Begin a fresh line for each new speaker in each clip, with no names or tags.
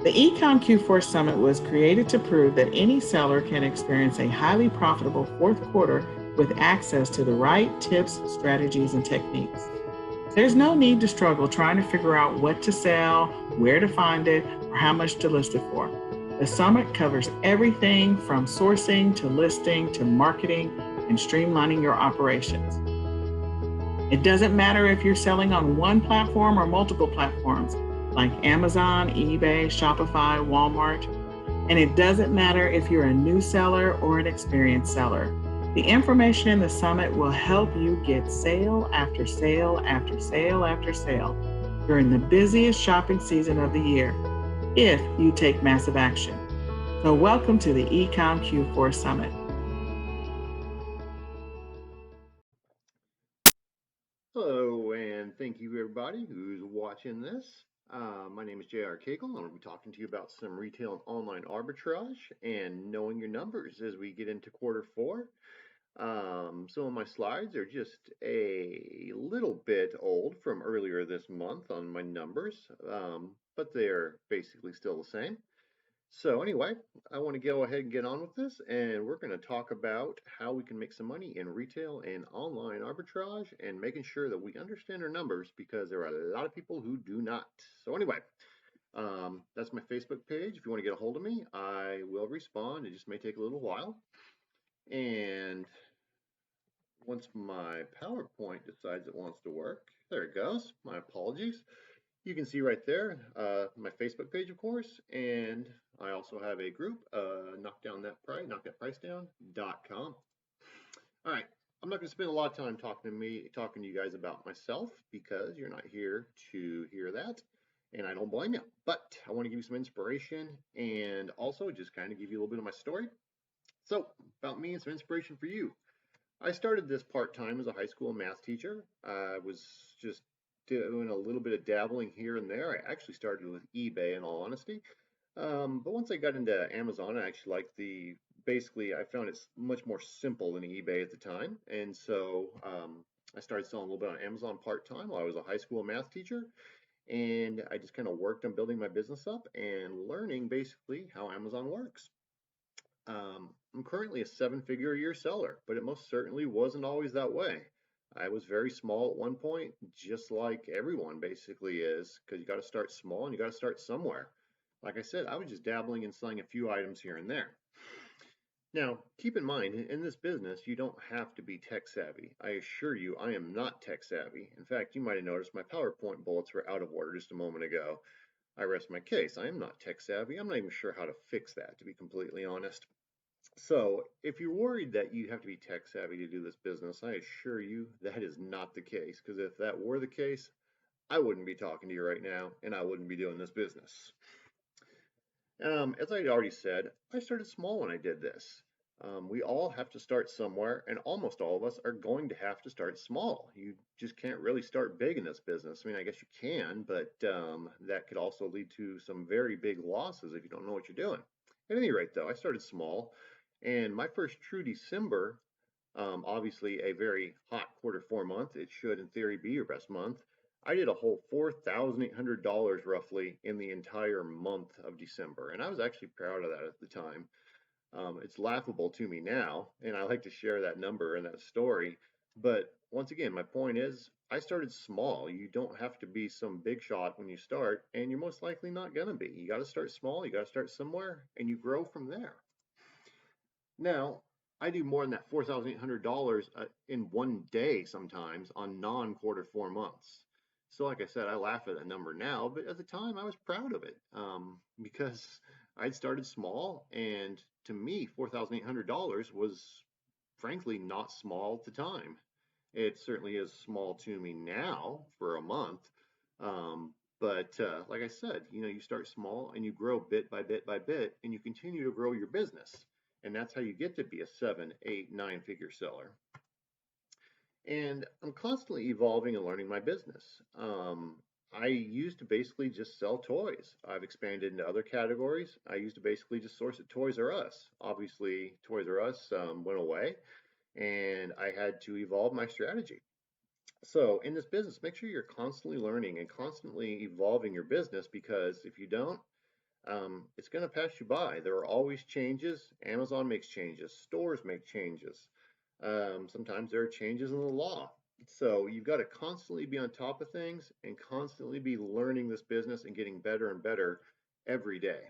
The eCom Q4 Summit was created to prove that any seller can experience a highly profitable fourth quarter with access to the right tips, strategies, and techniques. There's no need to struggle trying to figure out what to sell, where to find it, or how much to list it for. The summit covers everything from sourcing to listing to marketing and streamlining your operations. It doesn't matter if you're selling on one platform or multiple platforms like Amazon, eBay, Shopify, Walmart. And it doesn't matter if you're a new seller or an experienced seller. The information in the summit will help you get sale after sale after sale after sale during the busiest shopping season of the year if you take massive action. So welcome to the eCom Q4 Summit.
Hello, and thank you everybody who's watching this. My name is R Cagle, and I'm going to be talking to you about some retail and online arbitrage and knowing your numbers as we get into quarter four. Some of my slides are just a little bit old from earlier this month on my numbers, but they're basically still the same. So anyway, I want to go ahead and get on with this, and we're going to talk about how we can make some money in retail and online arbitrage and making sure that we understand our numbers because there are a lot of people who do not. So anyway, that's my Facebook page. If you want to get a hold of me, I will respond. It just may take a little while. And once my PowerPoint decides it wants to work, there it goes. My apologies. You can see right there my Facebook page, of course, and I also have a group, knockthatpricedown.com. All right, I'm not going to spend a lot of time talking to you guys about myself because you're not here to hear that, and I don't blame you. But I want to give you some inspiration and also just kind of give you a little bit of my story. So, about me and some inspiration for you. I started this part-time as a high school math teacher. I was just doing a little bit of dabbling here and there. I actually started with eBay in all honesty. But once I got into Amazon, I actually liked basically I found it's much more simple than eBay at the time. And so I started selling a little bit on Amazon part-time while I was a high school math teacher. And I just kind of worked on building my business up and learning basically how Amazon works. I'm currently a seven-figure a year seller, but it most certainly wasn't always that way. I was very small at one point, just like everyone basically is, because you got to start small and you got to start somewhere. Like I said, I was just dabbling and selling a few items here and there. Now, keep in mind, in this business, you don't have to be tech savvy. I assure you, I am not tech savvy. In fact, you might have noticed my PowerPoint bullets were out of order just a moment ago. I rest my case. I am not tech savvy. I'm not even sure how to fix that, to be completely honest. So, if you're worried that you have to be tech savvy to do this business, I assure you that is not the case. Because if that were the case, I wouldn't be talking to you right now and I wouldn't be doing this business. As I already said, I started small when I did this. We all have to start somewhere, and almost all of us are going to have to start small. You just can't really start big in this business. I mean, I guess you can, but that could also lead to some very big losses if you don't know what you're doing. At any rate, though, I started small, and my first true December, obviously a very hot quarter four month, it should in theory be your best month. I did a whole $4,800 roughly in the entire month of December, and I was actually proud of that at the time. It's laughable to me now, and I like to share that number and that story. But once again, my point is, I started small. You don't have to be some big shot when you start, and you're most likely not going to be. You got to start small, you got to start somewhere, and you grow from there. Now, I do more than that $4,800 in one day sometimes on non-quarter four months. So, like I said, I laugh at that number now, but at the time I was proud of it because I'd started small, and to me, $4,800 was frankly not small at the time. It certainly is small to me now for a month. But like I said, you start small and you grow bit by bit by bit, and you continue to grow your business. And that's how you get to be a 7, 8, 9-figure seller. And I'm constantly evolving and learning my business. I used to basically just sell toys. I've expanded into other categories. I used to basically just source at Toys R Us. Obviously, Toys R Us went away, and I had to evolve my strategy. So in this business, make sure you're constantly learning and constantly evolving your business, because if you don't, it's going to pass you by. There are always changes. Amazon makes changes. Stores make changes. Sometimes there are changes in the law. So you've got to constantly be on top of things and constantly be learning this business and getting better and better every day.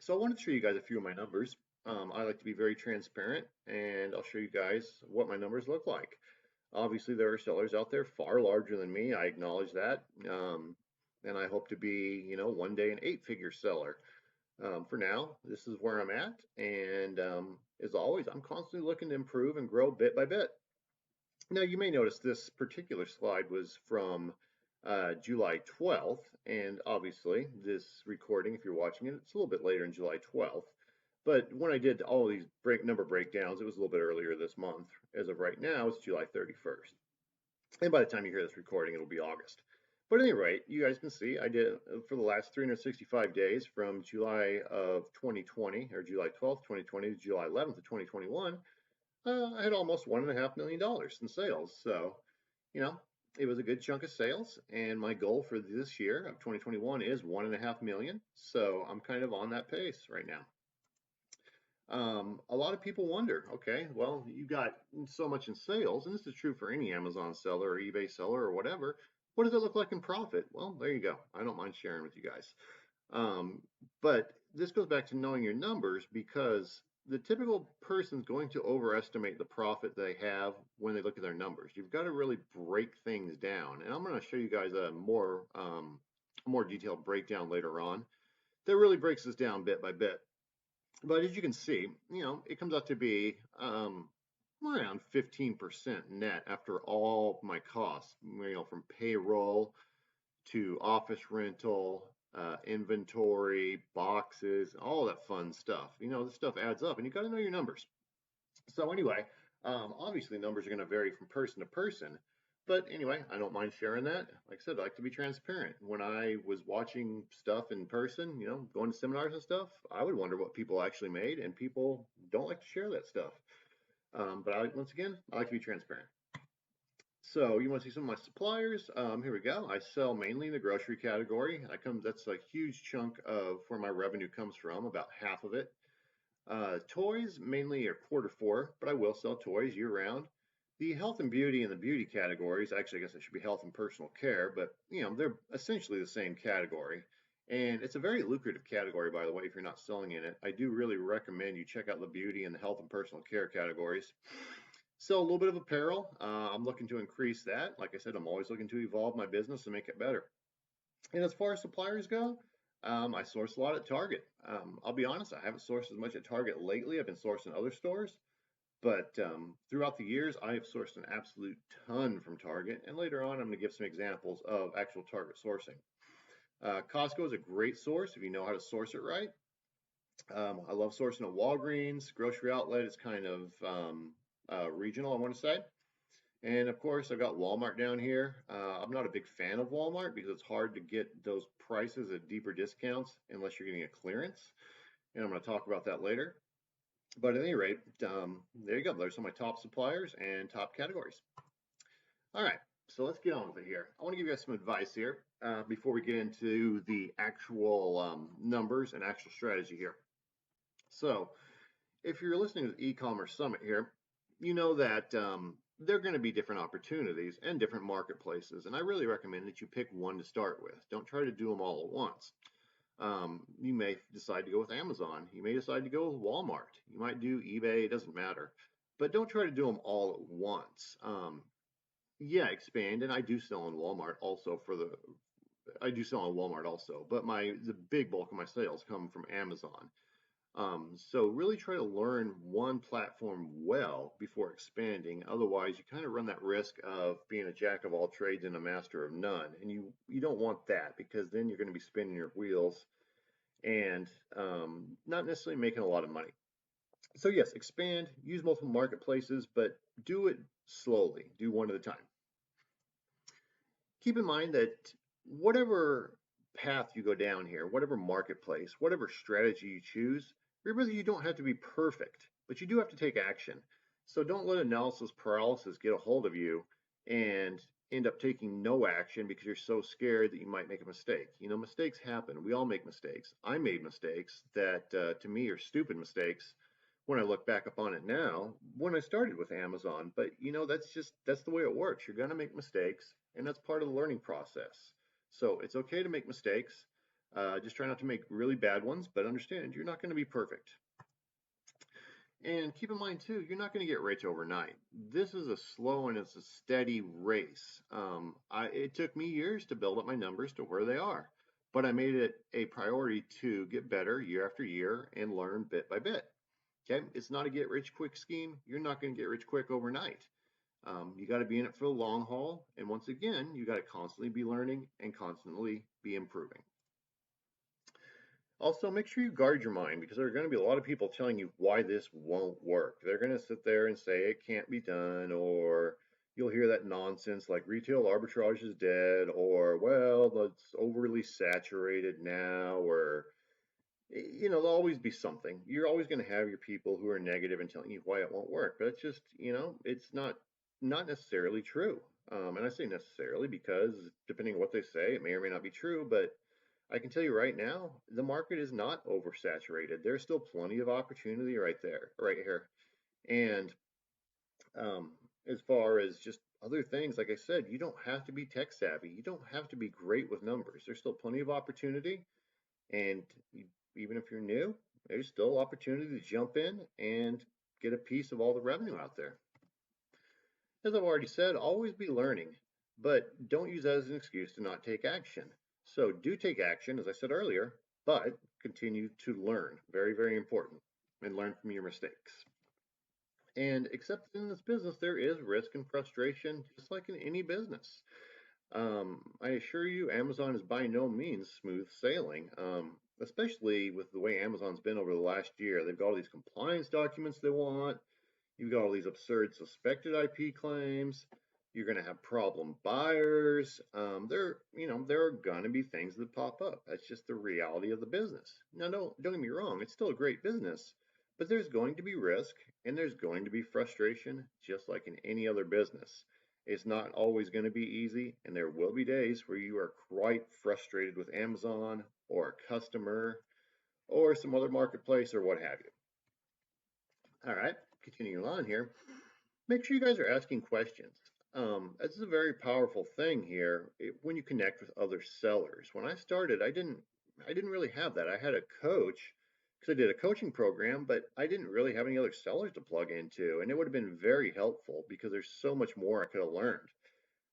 So I wanted to show you guys a few of my numbers. I like to be very transparent, and I'll show you guys what my numbers look like. Obviously, there are sellers out there far larger than me. I acknowledge that. And I hope to be, one day an eight-figure seller. For now, this is where I'm at. And as always, I'm constantly looking to improve and grow bit by bit. Now, you may notice this particular slide was from July 12th. And obviously, this recording, if you're watching it, it's a little bit later in July 12th. But when I did all these number breakdowns, it was a little bit earlier this month. As of right now, it's July 31st. And by the time you hear this recording, it'll be August. But at any rate, you guys can see I did for the last 365 days from July of 2020, or July 12th, 2020 to July 11th of 2021, I had almost $1.5 million in sales. So, you know, it was a good chunk of sales. And my goal for this year of 2021 is 1.5 million. So I'm kind of on that pace right now. A lot of people wonder, okay, well, you got so much in sales, and this is true for any Amazon seller or eBay seller or whatever. What does it look like in profit? Well, there you go. I don't mind sharing with you guys. But this goes back to knowing your numbers, because the typical person's going to overestimate the profit they have when they look at their numbers. You've got to really break things down. And I'm going to show you guys a more detailed breakdown later on that really breaks this down bit by bit. But as you can see, it comes out to be around 15% net after all my costs, from payroll to office rental, inventory, boxes, all that fun stuff. This stuff adds up, and you got to know your numbers. So anyway, obviously numbers are going to vary from person to person. But anyway, I don't mind sharing that. Like I said, I like to be transparent. When I was watching stuff in person, going to seminars and stuff, I would wonder what people actually made, and people don't like to share that stuff. But once again, I like to be transparent. So you want to see some of my suppliers? Here we go. I sell mainly in the grocery category. That's a huge chunk of where my revenue comes from, about half of it. Toys mainly are Q4, but I will sell toys year round. The health and beauty and the beauty categories, actually, I guess it should be health and personal care, but they're essentially the same category. And it's a very lucrative category, by the way, if you're not selling in it. I do really recommend you check out the beauty and the health and personal care categories. Sell a little bit of apparel. I'm looking to increase that. Like I said, I'm always looking to evolve my business and make it better. And as far as suppliers go, I source a lot at Target. I'll be honest, I haven't sourced as much at Target lately. I've been sourcing other stores. But throughout the years, I have sourced an absolute ton from Target. And later on, I'm going to give some examples of actual Target sourcing. Costco is a great source if you know how to source it right. I love sourcing at Walgreens. Grocery outlet is kind of regional, I want to say. And of course, I've got Walmart down here. I'm not a big fan of Walmart because it's hard to get those prices at deeper discounts unless you're getting a clearance. And I'm going to talk about that later. But at any rate, there you go. There's some of my top suppliers and top categories. All right, so let's get on with it here. I want to give you guys some advice here before we get into the actual numbers and actual strategy here. So if you're listening to the e-commerce summit here, you know that there are going to be different opportunities and different marketplaces. And I really recommend that you pick one to start with. Don't try to do them all at once. You may decide to go with Amazon. You may decide to go with Walmart. You might do eBay. It doesn't matter. But don't try to do them all at once. Yeah, expand. And I do sell on Walmart also but the big bulk of my sales come from Amazon. So really try to learn one platform well before expanding. Otherwise, you kind of run that risk of being a jack of all trades and a master of none. And you don't want that, because then you're going to be spinning your wheels and not necessarily making a lot of money. So yes, expand, use multiple marketplaces, but do it slowly. Do one at a time. Keep in mind that whatever path you go down here, whatever marketplace, whatever strategy you choose, remember that you don't have to be perfect, but you do have to take action. So don't let analysis paralysis get a hold of you and end up taking no action because you're so scared that you might make a mistake. You know, mistakes happen. We all make mistakes. I made mistakes that to me are stupid mistakes when I look back upon it now when I started with Amazon. But you know, that's the way it works. You're going to make mistakes, and that's part of the learning process. So it's okay to make mistakes. Just try not to make really bad ones, but understand you're not going to be perfect. And keep in mind too, you're not going to get rich overnight. This is a slow and it's a steady race. It took me years to build up my numbers to where they are, but I made it a priority to get better year after year and learn bit by bit. Okay, it's not a get rich quick scheme. You're not going to get rich quick overnight. You got to be in it for the long haul, and once again, you got to constantly be learning and constantly be improving. Also, make sure you guard your mind because there are going to be a lot of people telling you why this won't work. They're going to sit there and say it can't be done, or you'll hear that nonsense like retail arbitrage is dead, or well, it's overly saturated now, or you know, there'll always be something. You're always going to have your people who are negative and telling you why it won't work, but it's just, you know, it's not necessarily true. And I say necessarily because depending on what they say, it may or may not be true, but I can tell you right now, the market is not oversaturated. There's still plenty of opportunity right there, right here. And um, as far as just other things, like I said, you don't have to be tech savvy. You don't have to be great with numbers. There's still plenty of opportunity. And even if you're new, there's still opportunity to jump in and get a piece of all the revenue out there. As I've already said, always be learning, but don't use that as an excuse to not take action. So do take action, as I said earlier, but continue to learn. Very, very important. And learn from your mistakes. And accept that in this business, there is risk and frustration, just like in any business. I assure you, Amazon is by no means smooth sailing, especially with the way Amazon's been over the last year. They've got all these compliance documents they want. You've got all these absurd suspected IP claims. You're going to have problem buyers. There are going to be things that pop up. That's just the reality of the business. Now, don't get me wrong. It's still a great business, but there's going to be risk and there's going to be frustration, just like in any other business. It's not always going to be easy, and there will be days where you are quite frustrated with Amazon or a customer or some other marketplace or what have you. All right, continuing on here. Make sure you guys are asking questions. This is a very powerful thing here when you connect with other sellers. When I started, I didn't really have that. I had a coach because I did a coaching program, but I didn't really have any other sellers to plug into, and it would have been very helpful because there's so much more I could have learned.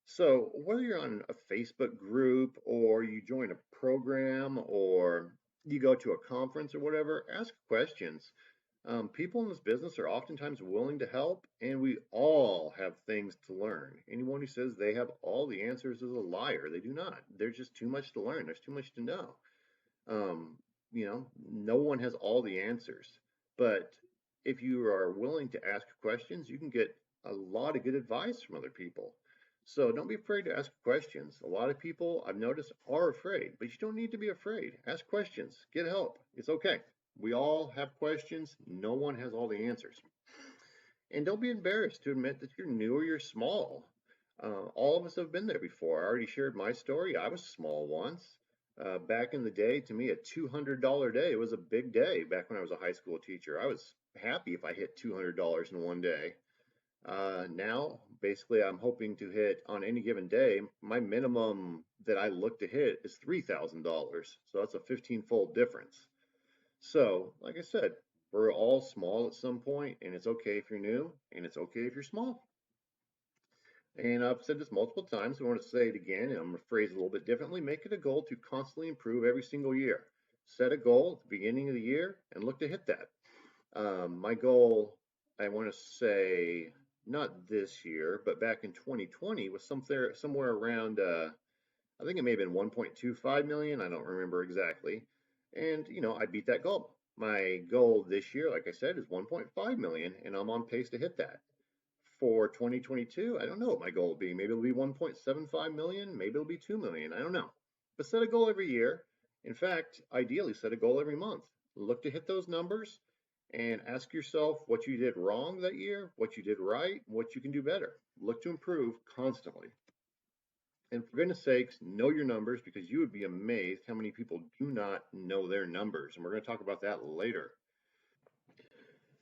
So whether you're on a Facebook group or you join a program or you go to a conference or whatever, ask questions. People in this business are oftentimes willing to help, and we all have things to learn. Anyone who says they have all the answers is a liar. They do not. There's just too much to learn. There's too much to know. Um, no one has all the answers. But if you are willing to ask questions, you can get a lot of good advice from other people. So don't be afraid to ask questions. A lot of people I've noticed are afraid, but you don't need to be afraid. Ask questions, get help. It's okay. We all have questions. No one has all the answers. And don't be embarrassed to admit that you're new or you're small. All of us have been there before. I already shared my story. I was small once. Back in the day, to me, a $200 day was a big day back when I was a high school teacher. I was happy if I hit $200 in one day. Now, basically, I'm hoping to hit on any given day. My minimum that I look to hit is $3,000. So that's a 15-fold difference. So, like I said, we're all small at some point, and it's okay if you're new, and it's okay if you're small. And I've said this multiple times. I want to say it again, and I'm going to phrase it a little bit differently. Make it a goal to constantly improve every single year. Set a goal at the beginning of the year and look to hit that. My goal, I want to say, not this year, but back in 2020 was somewhere around, I think it may have been 1.25 million. I don't remember exactly. And, I beat that goal. My goal this year, like I said, is 1.5 million, and I'm on pace to hit that. For 2022, I don't know what my goal will be. Maybe it'll be 1.75 million, maybe it'll be 2 million. I don't know. But set a goal every year. In fact, ideally, set a goal every month. Look to hit those numbers and ask yourself what you did wrong that year, what you did right, what you can do better. Look to improve constantly. And for goodness sakes, know your numbers, because you would be amazed how many people do not know their numbers. And we're going to talk about that later.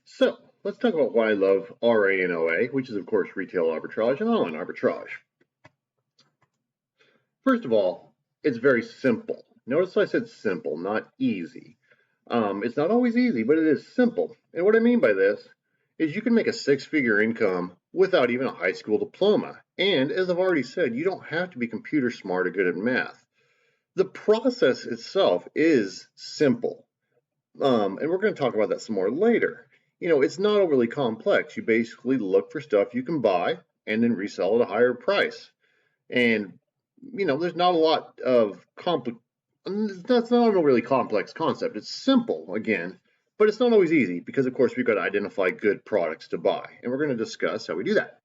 So let's talk about why I love RA and OA, which is, of course, retail arbitrage and online arbitrage. First of all, it's very simple. Notice I said simple, not easy. It's not always easy, but it is simple. And what I mean by this is you can make a six-figure income without even a high school diploma. And as I've already said, you don't have to be computer smart or good at math. The process itself is simple. And we're going to talk about that some more later. It's not overly complex. You basically look for stuff you can buy and then resell at a higher price. And, there's not a lot of that's not a really complex concept. It's simple, again, but it's not always easy because, of course, we've got to identify good products to buy. And we're going to discuss how we do that.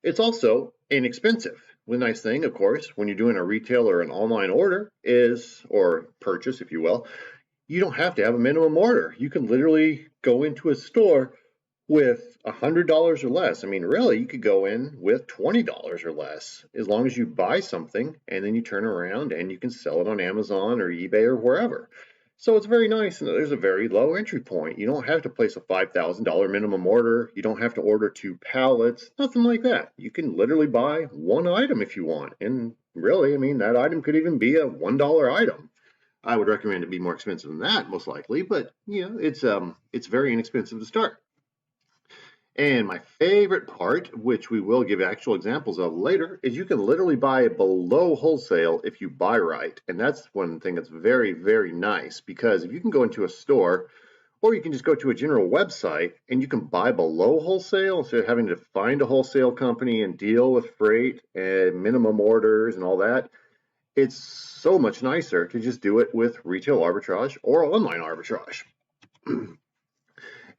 It's also inexpensive. The nice thing, of course, when you're doing a retail or an online order or purchase, if you will, you don't have to have a minimum order. You can literally go into a store with $100 or less. I mean, really, you could go in with $20 or less as long as you buy something and then you turn around and you can sell it on Amazon or eBay or wherever. So it's very nice, and there's a very low entry point. You don't have to place a $5,000 minimum order. You don't have to order 2 pallets, nothing like that. You can literally buy one item if you want. And really, I mean, that item could even be a $1 item. I would recommend it be more expensive than that, most likely, but it's very inexpensive to start. And my favorite part, which we will give actual examples of later, is you can literally buy below wholesale if you buy right. And that's one thing that's very, very nice, because if you can go into a store, or you can just go to a general website and you can buy below wholesale instead of having to find a wholesale company and deal with freight and minimum orders and all that. It's so much nicer to just do it with retail arbitrage or online arbitrage.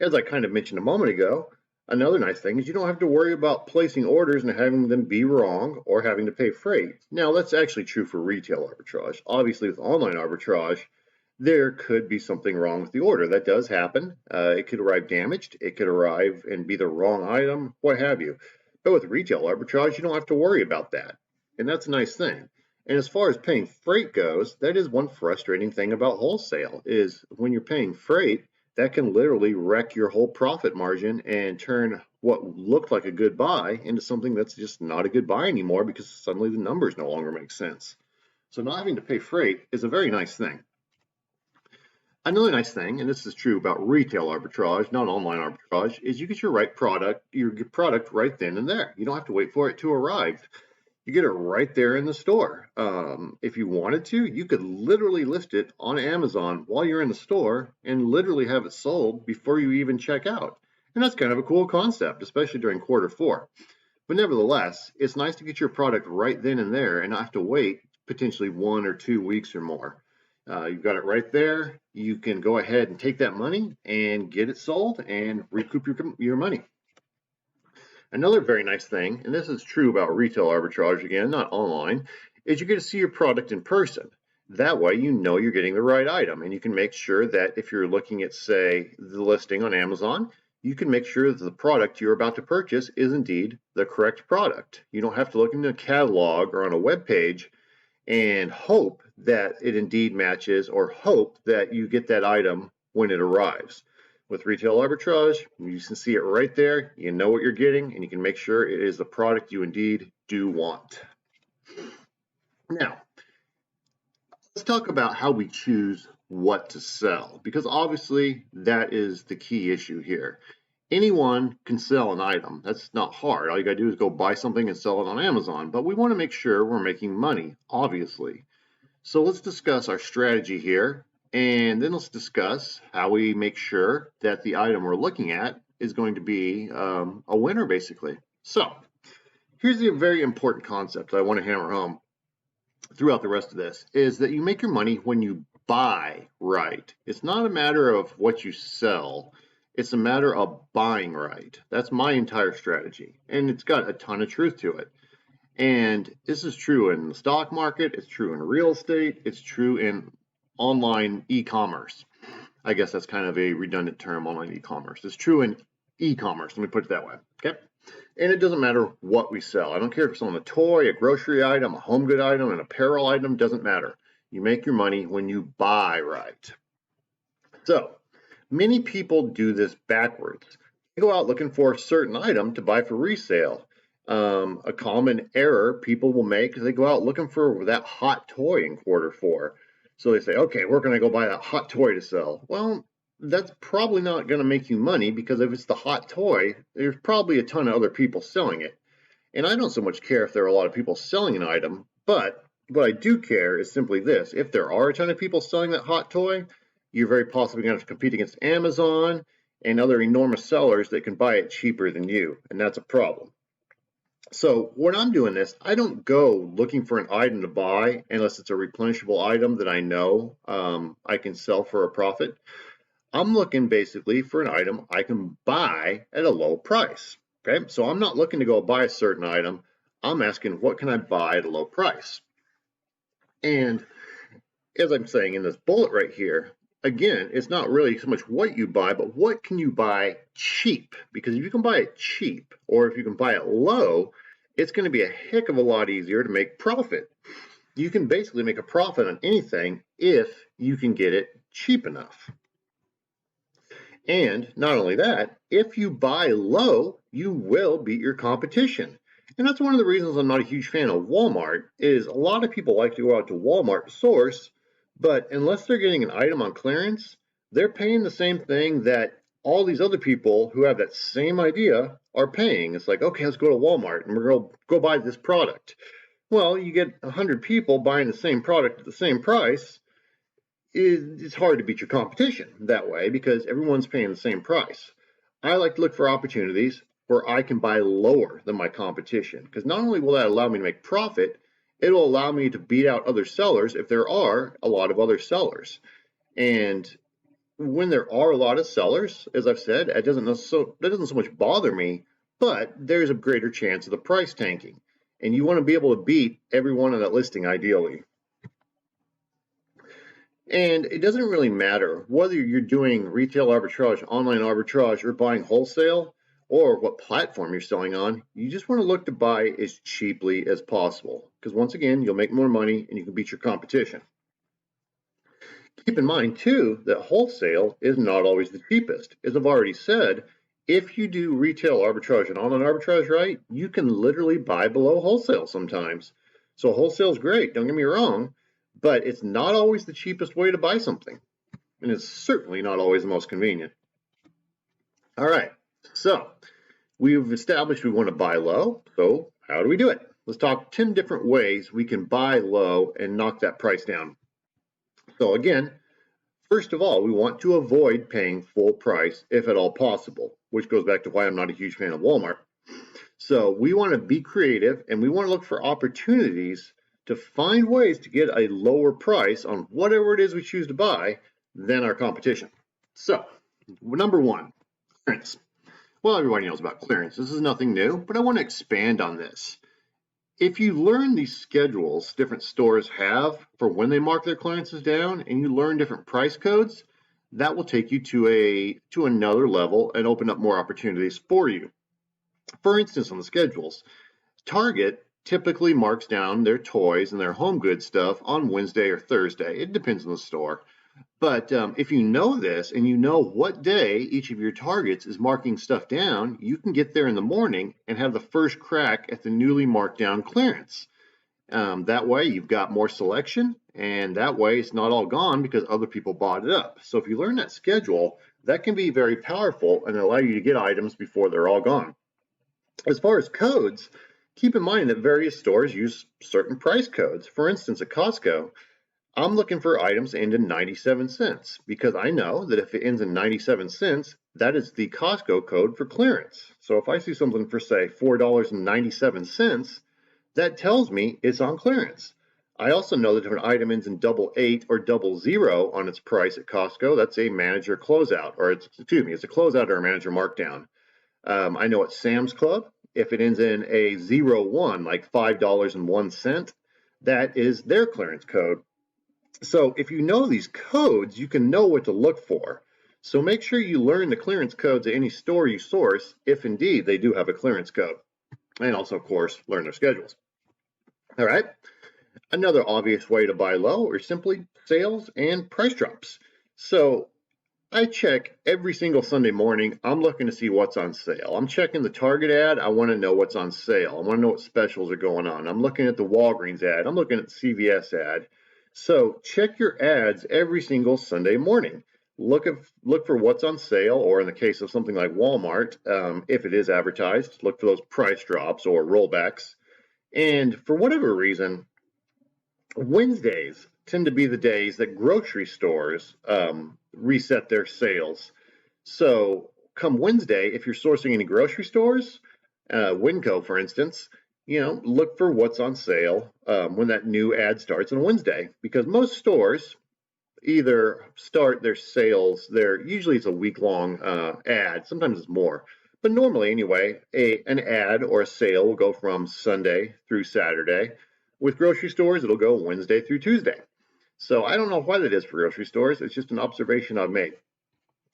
As I kind of mentioned a moment ago, another nice thing is you don't have to worry about placing orders and having them be wrong or having to pay freight. Now, that's actually true for retail arbitrage. Obviously, with online arbitrage, there could be something wrong with the order. That does happen. It could arrive damaged. It could arrive and be the wrong item, what have you. But with retail arbitrage, you don't have to worry about that. And that's a nice thing. And as far as paying freight goes, that is one frustrating thing about wholesale, is when you're paying freight, that can literally wreck your whole profit margin and turn what looked like a good buy into something that's just not a good buy anymore, because suddenly the numbers no longer make sense. So not having to pay freight is a very nice thing. Another nice thing, and this is true about retail arbitrage, not online arbitrage, is you get your product right then and there. You don't have to wait for it to arrive. You get it right there in the store. If you wanted to, you could literally list it on Amazon while you're in the store and literally have it sold before you even check out. And that's kind of a cool concept, especially during Q4. But nevertheless, it's nice to get your product right then and there and not have to wait potentially 1 or 2 weeks or more. You've got it right there. You can go ahead and take that money and get it sold and recoup your money. Another very nice thing, and this is true about retail arbitrage again, not online, is you get to see your product in person. That way you know you're getting the right item, and you can make sure that if you're looking at, say, the listing on Amazon, you can make sure that the product you're about to purchase is indeed the correct product. You don't have to look in a catalog or on a web page and hope that it indeed matches, or hope that you get that item when it arrives. With retail arbitrage, you can see it right there, you know what you're getting, and you can make sure it is the product you indeed do want. Now, let's talk about how we choose what to sell, because obviously that is the key issue here. Anyone can sell an item. That's not hard. All you gotta do is go buy something and sell it on Amazon, but we want to make sure we're making money, obviously. So let's discuss our strategy here, and then let's discuss how we make sure that the item we're looking at is going to be a winner, basically. So here's the very important concept I want to hammer home throughout the rest of this, is that you make your money when you buy right. It's not a matter of what you sell. It's a matter of buying right. That's my entire strategy, and it's got a ton of truth to it. And this is true in the stock market, it's true in real estate, it's true in online e-commerce. I guess that's kind of a redundant term, online e-commerce. It's true in e-commerce, let me put it that way, okay? And it doesn't matter what we sell. I don't care if it's on a toy, a grocery item, a home good item, an apparel item, doesn't matter. You make your money when you buy right. So many people do this backwards. They go out looking for a certain item to buy for resale. A common error people will make is they go out looking for that hot toy in Q4. So they say, okay, we're going to go buy that hot toy to sell. Well, that's probably not going to make you money, because if it's the hot toy, there's probably a ton of other people selling it. And I don't so much care if there are a lot of people selling an item, but what I do care is simply this: if there are a ton of people selling that hot toy, you're very possibly going to have to compete against Amazon and other enormous sellers that can buy it cheaper than you, and that's a problem. So when I'm doing this, I don't go looking for an item to buy unless it's a replenishable item that I know I can sell for a profit. I'm looking basically for an item I can buy at a low price. Okay, so I'm not looking to go buy a certain item. I'm asking, what can I buy at a low price? And as I'm saying in this bullet right here, again, it's not really so much what you buy, but what can you buy cheap? Because if you can buy it cheap, or if you can buy it low, it's going to be a heck of a lot easier to make profit. You can basically make a profit on anything if you can get it cheap enough. And not only that, if you buy low, you will beat your competition. And that's one of the reasons I'm not a huge fan of Walmart, is a lot of people like to go out to Walmart to source, but unless they're getting an item on clearance, they're paying the same thing that all these other people who have that same idea are paying. It's like, okay, let's go to Walmart and we're going to go buy this product. Well, you get 100 people buying the same product at the same price. It's hard to beat your competition that way because everyone's paying the same price. I like to look for opportunities where I can buy lower than my competition, because not only will that allow me to make profit, it will allow me to beat out other sellers if there are a lot of other sellers. And when there are a lot of sellers, as I've said, that doesn't so much bother me, but there's a greater chance of the price tanking. And you want to be able to beat everyone on that listing ideally. And it doesn't really matter whether you're doing retail arbitrage, online arbitrage, or buying wholesale, or what platform you're selling on. You just want to look to buy as cheaply as possible, because once again, you'll make more money and you can beat your competition. Keep in mind too that wholesale is not always the cheapest. As I've already said, if you do retail arbitrage and online arbitrage right, you can literally buy below wholesale sometimes. So wholesale is great, don't get me wrong, but it's not always the cheapest way to buy something, and it's certainly not always the most convenient. All right, so we've established we want to buy low. So how do we do it? Let's talk 10 different ways we can buy low and knock that price down. So again, first of all, we want to avoid paying full price if at all possible, which goes back to why I'm not a huge fan of Walmart. So we want to be creative and we want to look for opportunities to find ways to get a lower price on whatever it is we choose to buy than our competition. So, number one, clearance. Well, everybody knows about clearance. This is nothing new, but I want to expand on this. If you learn these schedules different stores have for when they mark their clearances down, and you learn different price codes, that will take you to another level and open up more opportunities for you. For instance, on the schedules, Target typically marks down their toys and their home goods stuff on Wednesday or Thursday. It depends on the store. But if you know this and you know what day each of your targets is marking stuff down, you can get there in the morning and have the first crack at the newly marked down clearance. That way you've got more selection, and that way it's not all gone because other people bought it up. So if you learn that schedule, that can be very powerful and allow you to get items before they're all gone. As far as codes, keep in mind that various stores use certain price codes. For instance, at Costco, I'm looking for items that end in 97 cents because I know that if it ends in 97 cents, that is the Costco code for clearance. So if I see something for, say, $4.97, that tells me it's on clearance. I also know that if an item ends in 88 or 00 on its price at Costco, that's a manager closeout, or it's a closeout or a manager markdown. I know at Sam's Club, if it ends in a 01, like $5.01, that is their clearance code. So if you know these codes, you can know what to look for. So make sure you learn the clearance codes at any store you source, if indeed they do have a clearance code. And also, of course, learn their schedules. All right. Another obvious way to buy low are simply sales and price drops. So I check every single Sunday morning. I'm looking to see what's on sale. I'm checking the Target ad. I want to know what's on sale. I want to know what specials are going on. I'm looking at the Walgreens ad. I'm looking at the CVS ad. So check your ads every single Sunday morning. Look for what's on sale, or in the case of something like Walmart, if it is advertised, look for those price drops or rollbacks. And for whatever reason, Wednesdays tend to be the days that grocery stores reset their sales. So come Wednesday, if you're sourcing any grocery stores, Winco, for instance, look for what's on sale when that new ad starts on Wednesday, because most stores either start their sales usually it's a week-long ad, sometimes it's more, but normally anyway, an ad or a sale will go from Sunday through Saturday. With grocery stores, it'll go Wednesday through Tuesday. So I don't know why that is for grocery stores. It's just an observation I've made.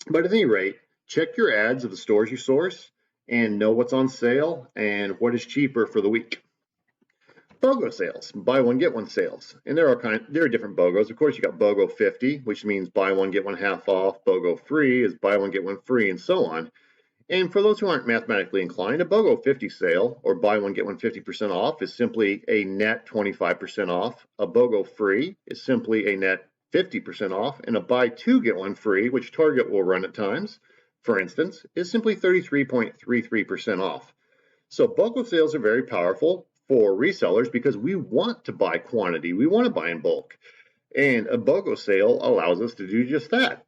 But at any rate, check your ads of the stores you source and know what's on sale and what is cheaper for the week. BOGO sales, buy one get one sales, and there are different BOGOs. Of course, you got BOGO 50, which means buy one get one half off. BOGO free is buy one get one free, and so on. And for those who aren't mathematically inclined, a BOGO 50 sale, or buy one get one 50% off, is simply a net 25% off. A BOGO free is simply a net 50% off, and a buy two get one free, which Target will run at times, for instance, is simply 33.33% off. So BOGO sales are very powerful for resellers because we want to buy quantity. We want to buy in bulk. And a BOGO sale allows us to do just that.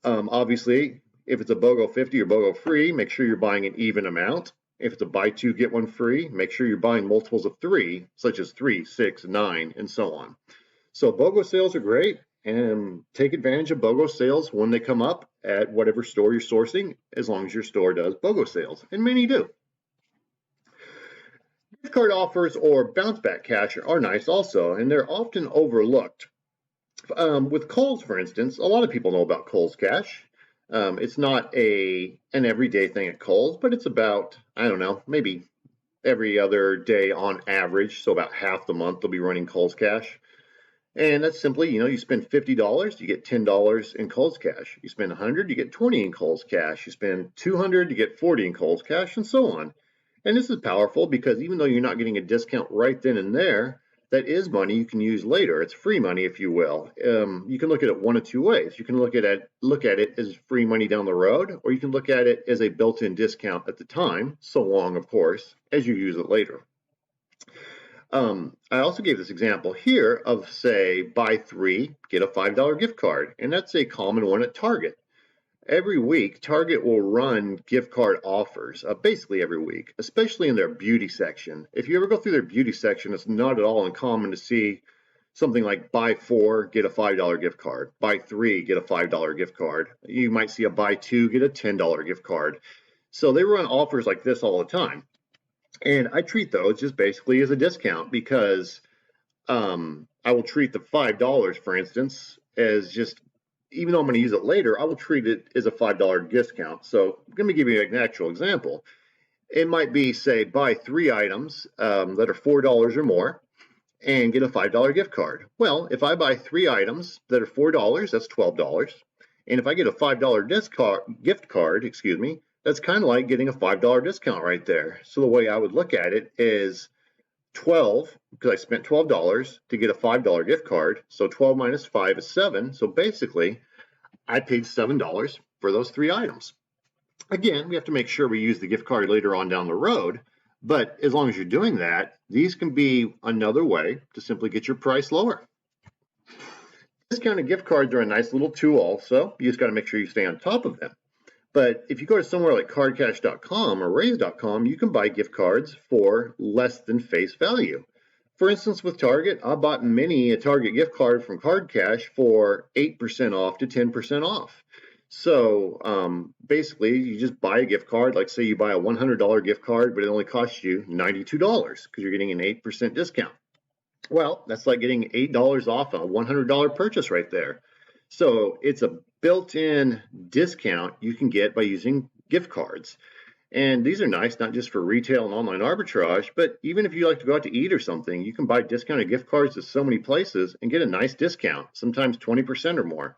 Obviously, if it's a BOGO 50 or BOGO free, make sure you're buying an even amount. If it's a buy two, get one free, make sure you're buying multiples of 3, such as 3, 6, 9, and so on. So BOGO sales are great, and take advantage of BOGO sales when they come up at whatever store you're sourcing, as long as your store does BOGO sales, and many do. Gift card offers or bounce back cash are nice also, and they're often overlooked. With Kohl's, for instance, a lot of people know about Kohl's Cash. It's not an everyday thing at Kohl's, but it's about, I don't know, maybe every other day on average. So about half the month they'll be running Kohl's Cash. And that's simply, you spend $50, you get $10 in Kohl's Cash. You spend $100, you get $20 in Kohl's Cash. You spend $200, you get $40 in Kohl's Cash, and so on. And this is powerful because even though you're not getting a discount right then and there, that is money you can use later. It's free money, if you will. You can look at it one of two ways. You can look at it as free money down the road, or you can look at it as a built-in discount at the time, so long, of course, as you use it later. I also gave this example here of, say, buy 3, get a $5 gift card, and that's a common one at Target. Every week, Target will run gift card offers, basically every week, especially in their beauty section. If you ever go through their beauty section, it's not at all uncommon to see something like buy 4, get a $5 gift card, buy 3, get a $5 gift card. You might see a buy 2, get a $10 gift card. So they run offers like this all the time. And I treat those just basically as a discount because I will treat the $5, for instance, as just, even though I'm going to use it later, I will treat it as a $5 discount. So let me give you an actual example. It might be, say, buy 3 items that are $4 or more and get a $5 gift card. Well, if I buy 3 items that are $4, that's $12. And if I get a $5 gift card, that's kind of like getting a $5 discount right there. So the way I would look at it is 12, because I spent $12 to get a $5 gift card. So 12 minus 5 is 7. So basically, I paid $7 for those 3 items. Again, we have to make sure we use the gift card later on down the road. But as long as you're doing that, these can be another way to simply get your price lower. Discounted gift cards are a nice little tool also. You just got to make sure you stay on top of them. But if you go to somewhere like cardcash.com or raise.com, you can buy gift cards for less than face value. For instance, with Target, I bought many a Target gift card from Card Cash for 8% off to 10% off. So basically, you just buy a gift card. Like say you buy a $100 gift card, but it only costs you $92 because you're getting an 8% discount. Well, that's like getting $8 off a $100 purchase right there. So it's a built-in discount you can get by using gift cards. And these are nice, not just for retail and online arbitrage, but even if you like to go out to eat or something, you can buy discounted gift cards to so many places and get a nice discount, sometimes 20% or more.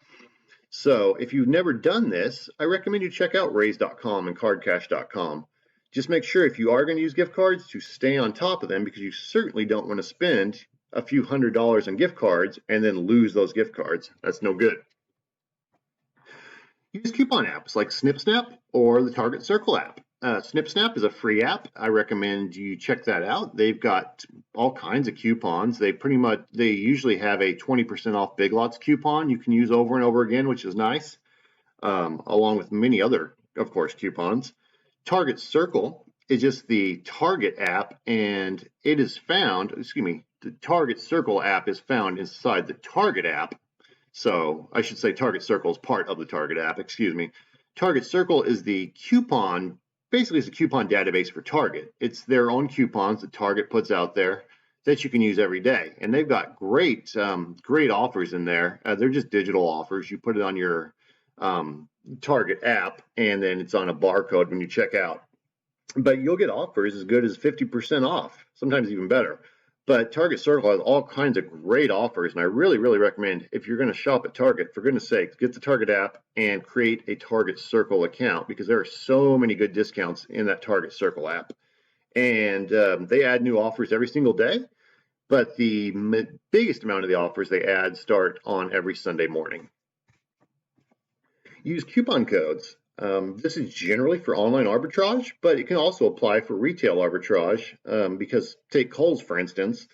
So if you've never done this, I recommend you check out raise.com and cardcash.com. Just make sure if you are going to use gift cards to stay on top of them, because you certainly don't want to spend a few $100s on gift cards and then lose those gift cards. That's no good. Use coupon apps like SnipSnap or the Target Circle app. SnipSnap is a free app. I recommend you check that out. They've got all kinds of coupons. They usually have a 20% off Big Lots coupon you can use over and over again, which is nice, along with many other, of course, coupons. Target Circle is just the Target app, and it is found, the Target Circle app is found inside the Target app. So I should say Target Circle is part of the Target app, excuse me. Target Circle is the coupon, basically it's a coupon database for Target. It's their own coupons that Target puts out there that you can use every day. And they've got great offers in there. They're just digital offers. You put it on your Target app, and then it's on a barcode when you check out. But you'll get offers as good as 50% off, sometimes even better. But Target Circle has all kinds of great offers, and I really, really recommend, if you're going to shop at Target, for goodness sakes, get the Target app and create a Target Circle account, because there are so many good discounts in that Target Circle app. And they add new offers every single day, but the biggest amount of the offers they add start on every Sunday morning. Use coupon codes. This is generally for online arbitrage, but it can also apply for retail arbitrage, because take Kohl's, for instance.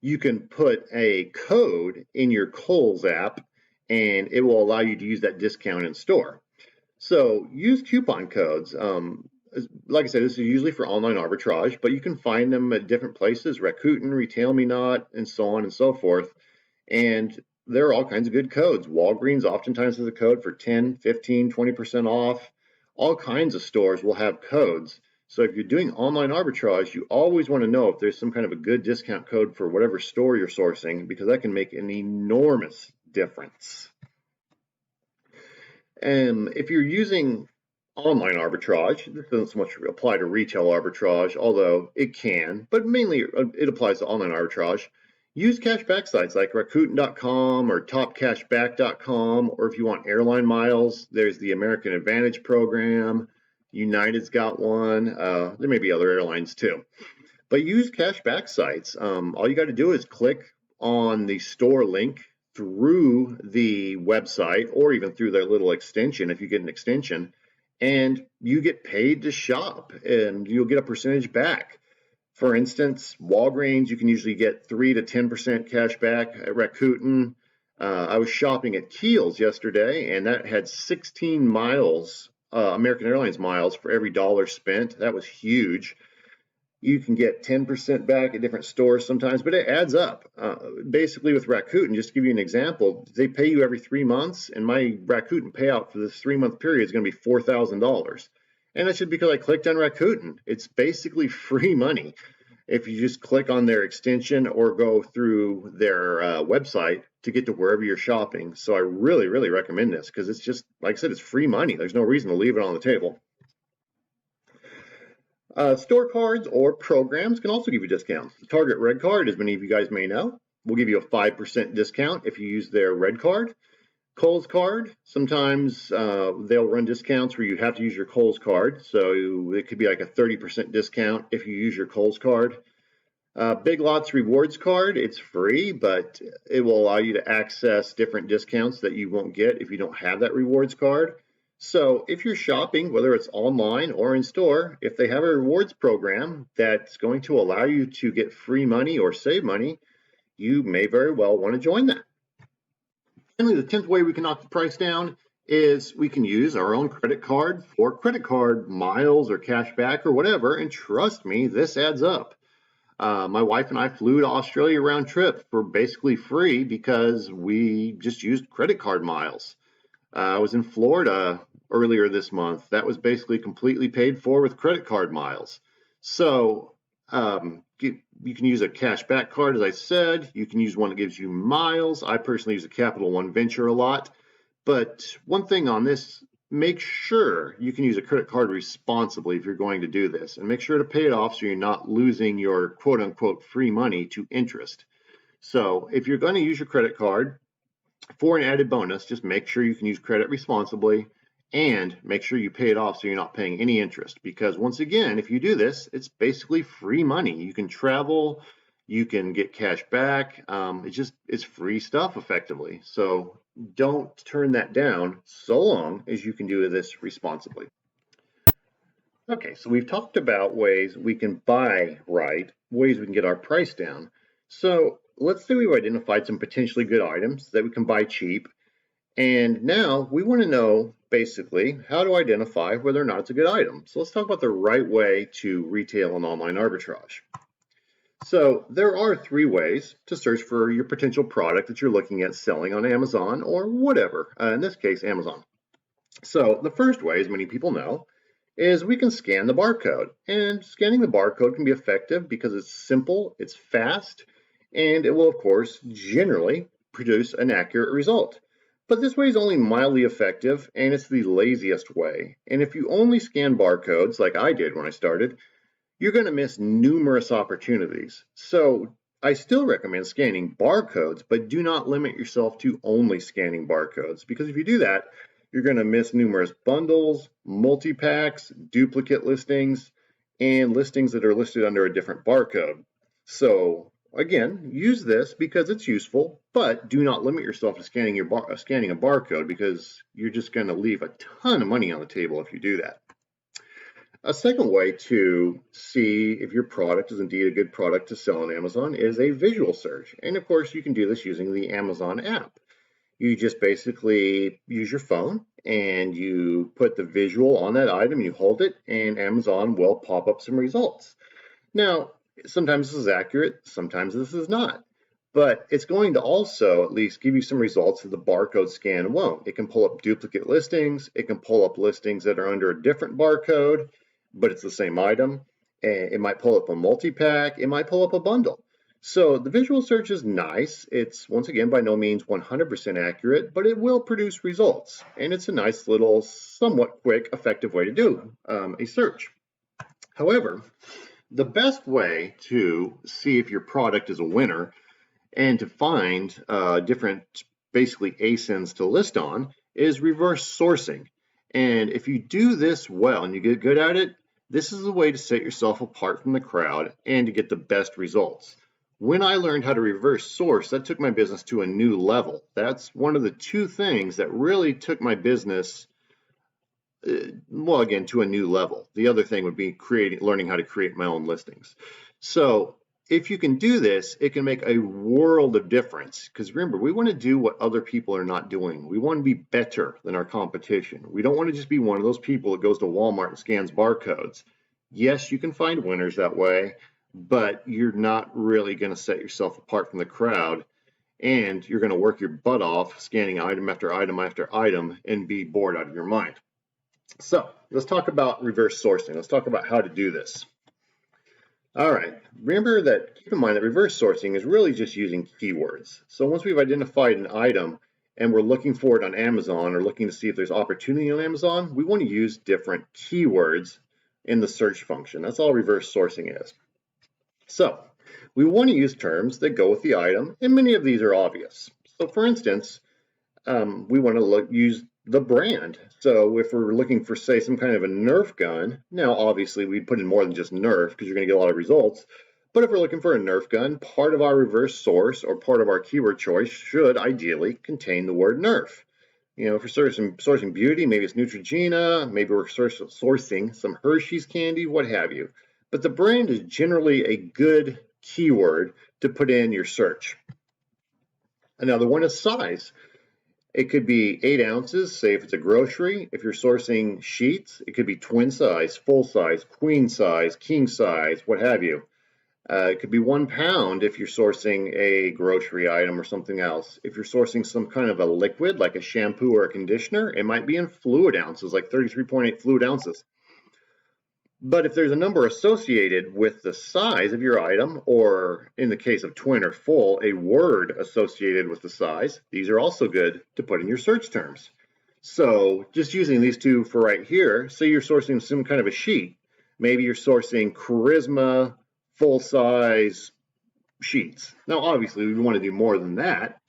You can put a code in your Kohl's app, and it will allow you to use that discount in store. So use coupon codes. Like I said, this is usually for online arbitrage, but you can find them at different places, Rakuten, Retail Me Not, and so on and so forth. And there are all kinds of good codes. Walgreens oftentimes has a code for 10, 15, 20% off. All kinds of stores will have codes. So if you're doing online arbitrage, you always want to know if there's some kind of a good discount code for whatever store you're sourcing, because that can make an enormous difference. And if you're using online arbitrage, this doesn't so much apply to retail arbitrage, although it can, but mainly it applies to online arbitrage. Use cashback sites like Rakuten.com or TopCashback.com, or if you want airline miles, there's the American Advantage program. United's got one. There may be other airlines too. But use cashback sites. All you got to do is click on the store link through the website, or even through their little extension if you get an extension, and you get paid to shop, and you'll get a percentage back. For instance, Walgreens, you can usually get 3 to 10% cash back. At Rakuten, I was shopping at Keel's yesterday, and that had 16 miles, American Airlines miles, for every dollar spent. That was huge. You can get 10% back at different stores sometimes, but it adds up. Basically, with Rakuten, just to give you an example, they pay you every 3 months, and my Rakuten payout for this 3-month period is going to be $4,000. And that's just because I clicked on Rakuten. It's basically free money if you just click on their extension or go through their website to get to wherever you're shopping. So I really, really recommend this, because it's just, like I said, it's free money. There's no reason to leave it on the table. Store cards or programs can also give you discounts. The Target Red Card, as many of you guys may know, will give you a 5% discount if you use their Red Card. Kohl's card, sometimes they'll run discounts where you have to use your Kohl's card. So it could be like a 30% discount if you use your Kohl's card. Big Lots rewards card, it's free, but it will allow you to access different discounts that you won't get if you don't have that rewards card. So if you're shopping, whether it's online or in store, if they have a rewards program that's going to allow you to get free money or save money, you may very well want to join that. Finally, the 10th way we can knock the price down is we can use our own credit card for credit card miles or cash back or whatever, and trust me, this adds up. My wife and I flew to Australia round trip for basically free because we just used credit card miles. I was in Florida earlier this month. That was basically completely paid for with credit card miles. So you can use a cash back card, as I said. You can use one that gives you miles. I personally use a Capital One Venture a lot. But one thing on this, make sure you can use a credit card responsibly if you're going to do this, and make sure to pay it off so you're not losing your quote unquote free money to interest. So if you're going to use your credit card for an added bonus, just make sure you can use credit responsibly and make sure you pay it off so you're not paying any interest. Because once again, if you do this, it's basically free money. You can travel, you can get cash back. It's free stuff effectively. So don't turn that down so long as you can do this responsibly. Okay, so we've talked about ways we can buy right, ways we can get our price down. So let's say we've identified some potentially good items that we can buy cheap. And now we want to know basically how to identify whether or not it's a good item. So let's talk about the right way to retail and online arbitrage. So there are 3 ways to search for your potential product that you're looking at selling on Amazon or whatever, in this case, Amazon. So the first way, as many people know, is we can scan the barcode. And scanning the barcode can be effective because it's simple, it's fast, and it will, of course, generally produce an accurate result. But this way is only mildly effective, and it's the laziest way. And if you only scan barcodes, like I did when I started, you're going to miss numerous opportunities. So I still recommend scanning barcodes, but do not limit yourself to only scanning barcodes, because if you do that, you're going to miss numerous bundles, multi-packs, duplicate listings, and listings that are listed under a different barcode. So again, use this because it's useful, but do not limit yourself to scanning a barcode, because you're just going to leave a ton of money on the table if you do that. A second way to see if your product is indeed a good product to sell on Amazon is a visual search. And of course, you can do this using the Amazon app. You just basically use your phone and you put the visual on that item, you hold it, and Amazon will pop up some results. Now, sometimes this is accurate, sometimes this is not. But it's going to also at least give you some results that the barcode scan won't. It can pull up duplicate listings. It can pull up listings that are under a different barcode, but it's the same item. It might pull up a multi-pack. It might pull up a bundle. So the visual search is nice. It's, once again, by no means 100% accurate, but it will produce results. And it's a nice little, somewhat quick, effective way to do a search. However, the best way to see if your product is a winner and to find different, basically, ASINs to list on is reverse sourcing. And if you do this well and you get good at it, this is a way to set yourself apart from the crowd and to get the best results. When I learned how to reverse source, that took my business to a new level. That's one of the 2 things that really took my business, well, again, to a new level. The other thing would be learning how to create my own listings. So if you can do this, it can make a world of difference. Because remember, we want to do what other people are not doing. We want to be better than our competition. We don't want to just be one of those people that goes to Walmart and scans barcodes. Yes, you can find winners that way, but you're not really going to set yourself apart from the crowd. And you're going to work your butt off scanning item after item after item and be bored out of your mind. So let's talk about reverse sourcing. Let's talk about how to do this. All right, remember that, keep in mind that reverse sourcing is really just using keywords. So once we've identified an item and we're looking for it on Amazon or looking to see if there's opportunity on Amazon, we want to use different keywords in the search function. That's all reverse sourcing is. So we want to use terms that go with the item, and many of these are obvious. So for instance, we want to use the brand. So if we're looking for, say, some kind of a Nerf gun, now obviously we'd put in more than just Nerf because you're going to get a lot of results. But if we're looking for a Nerf gun, part of our reverse source or part of our keyword choice should ideally contain the word Nerf. You know, if we're sourcing beauty, maybe it's Neutrogena, maybe we're sourcing some Hershey's candy, what have you. But the brand is generally a good keyword to put in your search. Another one is size. It could be 8 ounces, say if it's a grocery. If you're sourcing sheets, it could be twin size, full size, queen size, king size, what have you. It could be 1 pound if you're sourcing a grocery item or something else. If you're sourcing some kind of a liquid, like a shampoo or a conditioner, it might be in fluid ounces, like 33.8 fluid ounces. But if there's a number associated with the size of your item, or in the case of twin or full, a word associated with the size, these are also good to put in your search terms. So just using these two for right here, say you're sourcing some kind of a sheet. Maybe you're sourcing charisma, full size sheets. Now, obviously, we want to do more than that.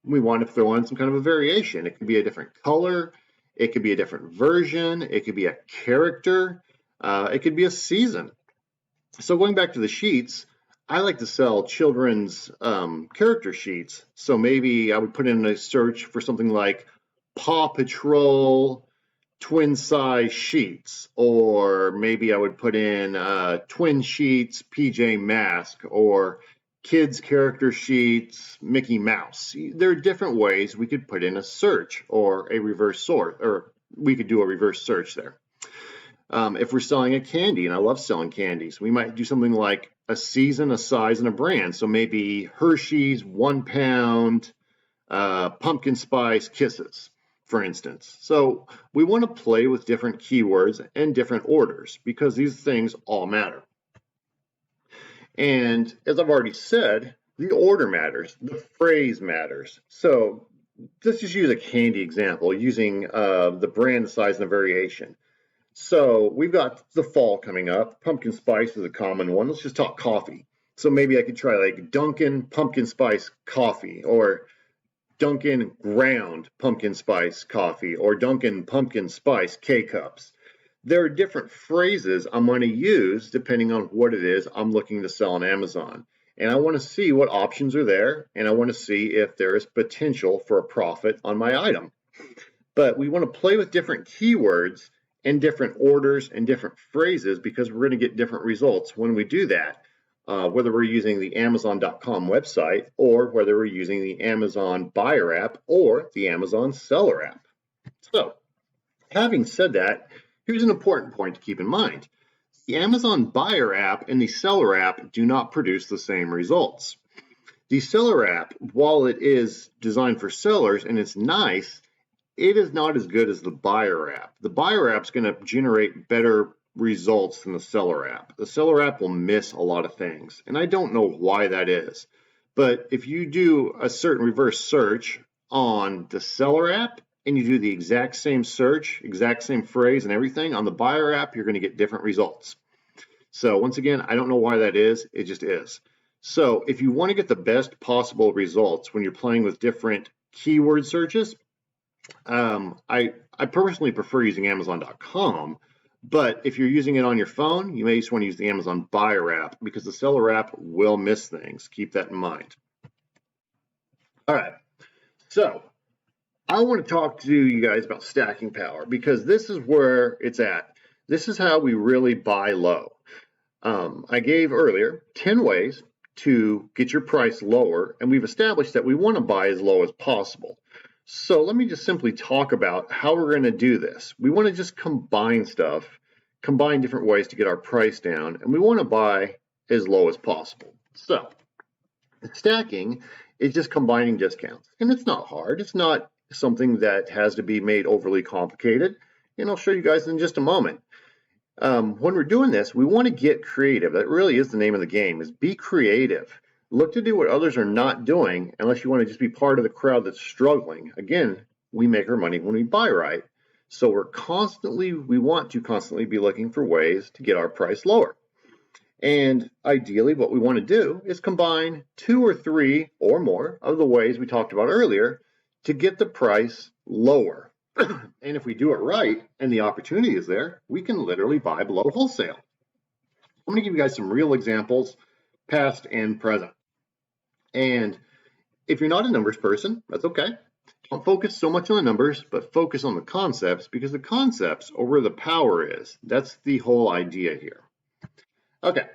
We want to throw in some kind of a variation. It could be a different color. It could be a different version. It could be a character. It could be a season. So going back to the sheets, I like to sell children's character sheets. So maybe I would put in a search for something like Paw Patrol twin size sheets, or maybe I would put in twin sheets PJ Mask, or kids character sheets Mickey Mouse. There are different ways we could put in a search or a reverse sort, or we could do a reverse search there. If we're selling a candy, and I love selling candies, we might do something like a season, a size, and a brand. So maybe Hershey's 1 pound pumpkin spice kisses, for instance. So we want to play with different keywords and different orders because these things all matter. And as I've already said, the order matters, the phrase matters. So let's just use a candy example using the brand, the size, and the variation. So we've got the fall coming up. Pumpkin spice is a common one. Let's just talk coffee. So maybe I could try like Dunkin' pumpkin spice coffee, or Dunkin' ground pumpkin spice coffee, or Dunkin' pumpkin spice K-cups. There are different phrases I'm going to use depending on what it is I'm looking to sell on Amazon. And I want to see what options are there, and I want to see if there is potential for a profit on my item. But we want to play with different keywords and different orders and different phrases because we're going to get different results when we do that, whether we're using the Amazon.com website or whether we're using the Amazon buyer app or the Amazon seller app. So, having said that, here's an important point to keep in mind. The Amazon buyer app and the seller app do not produce the same results. The seller app, while it is designed for sellers and it's nice, it is not as good as the buyer app. The buyer app is going to generate better results than the seller app. The seller app will miss a lot of things, and I don't know why that is. But if you do a certain reverse search on the seller app and you do the exact same search, exact same phrase and everything on the buyer app, you're going to get different results. So once again, I don't know why that is. It just is. So if you want to get the best possible results when you're playing with different keyword searches, I personally prefer using Amazon.com, but if you're using it on your phone, you may just want to use the Amazon buyer app because the seller app will miss things. Keep that in mind. All right, so I want to talk to you guys about stacking power because this is where it's at. This is how we really buy low. I gave earlier 10 ways to get your price lower, and we've established that we want to buy as low as possible. So let me just simply talk about how we're going to do this. We want to just combine stuff, combine different ways to get our price down, and we want to buy as low as possible. So stacking is just combining discounts, and it's not hard. It's not something that has to be made overly complicated, and I'll show you guys in just a moment. When we're doing this, we want to get creative. That really is the name of the game, is be creative. Look to do what others are not doing unless you want to just be part of the crowd that's struggling. Again, we make our money when we buy right. So we want to constantly be looking for ways to get our price lower. And ideally, what we want to do is combine 2 or 3 or more of the ways we talked about earlier to get the price lower. And if we do it right and the opportunity is there, we can literally buy below wholesale. I'm going to give you guys some real examples, past and present. And if you're not a numbers person, that's okay. Don't focus so much on the numbers, but focus on the concepts because the concepts are where the power is. That's the whole idea here. Okay,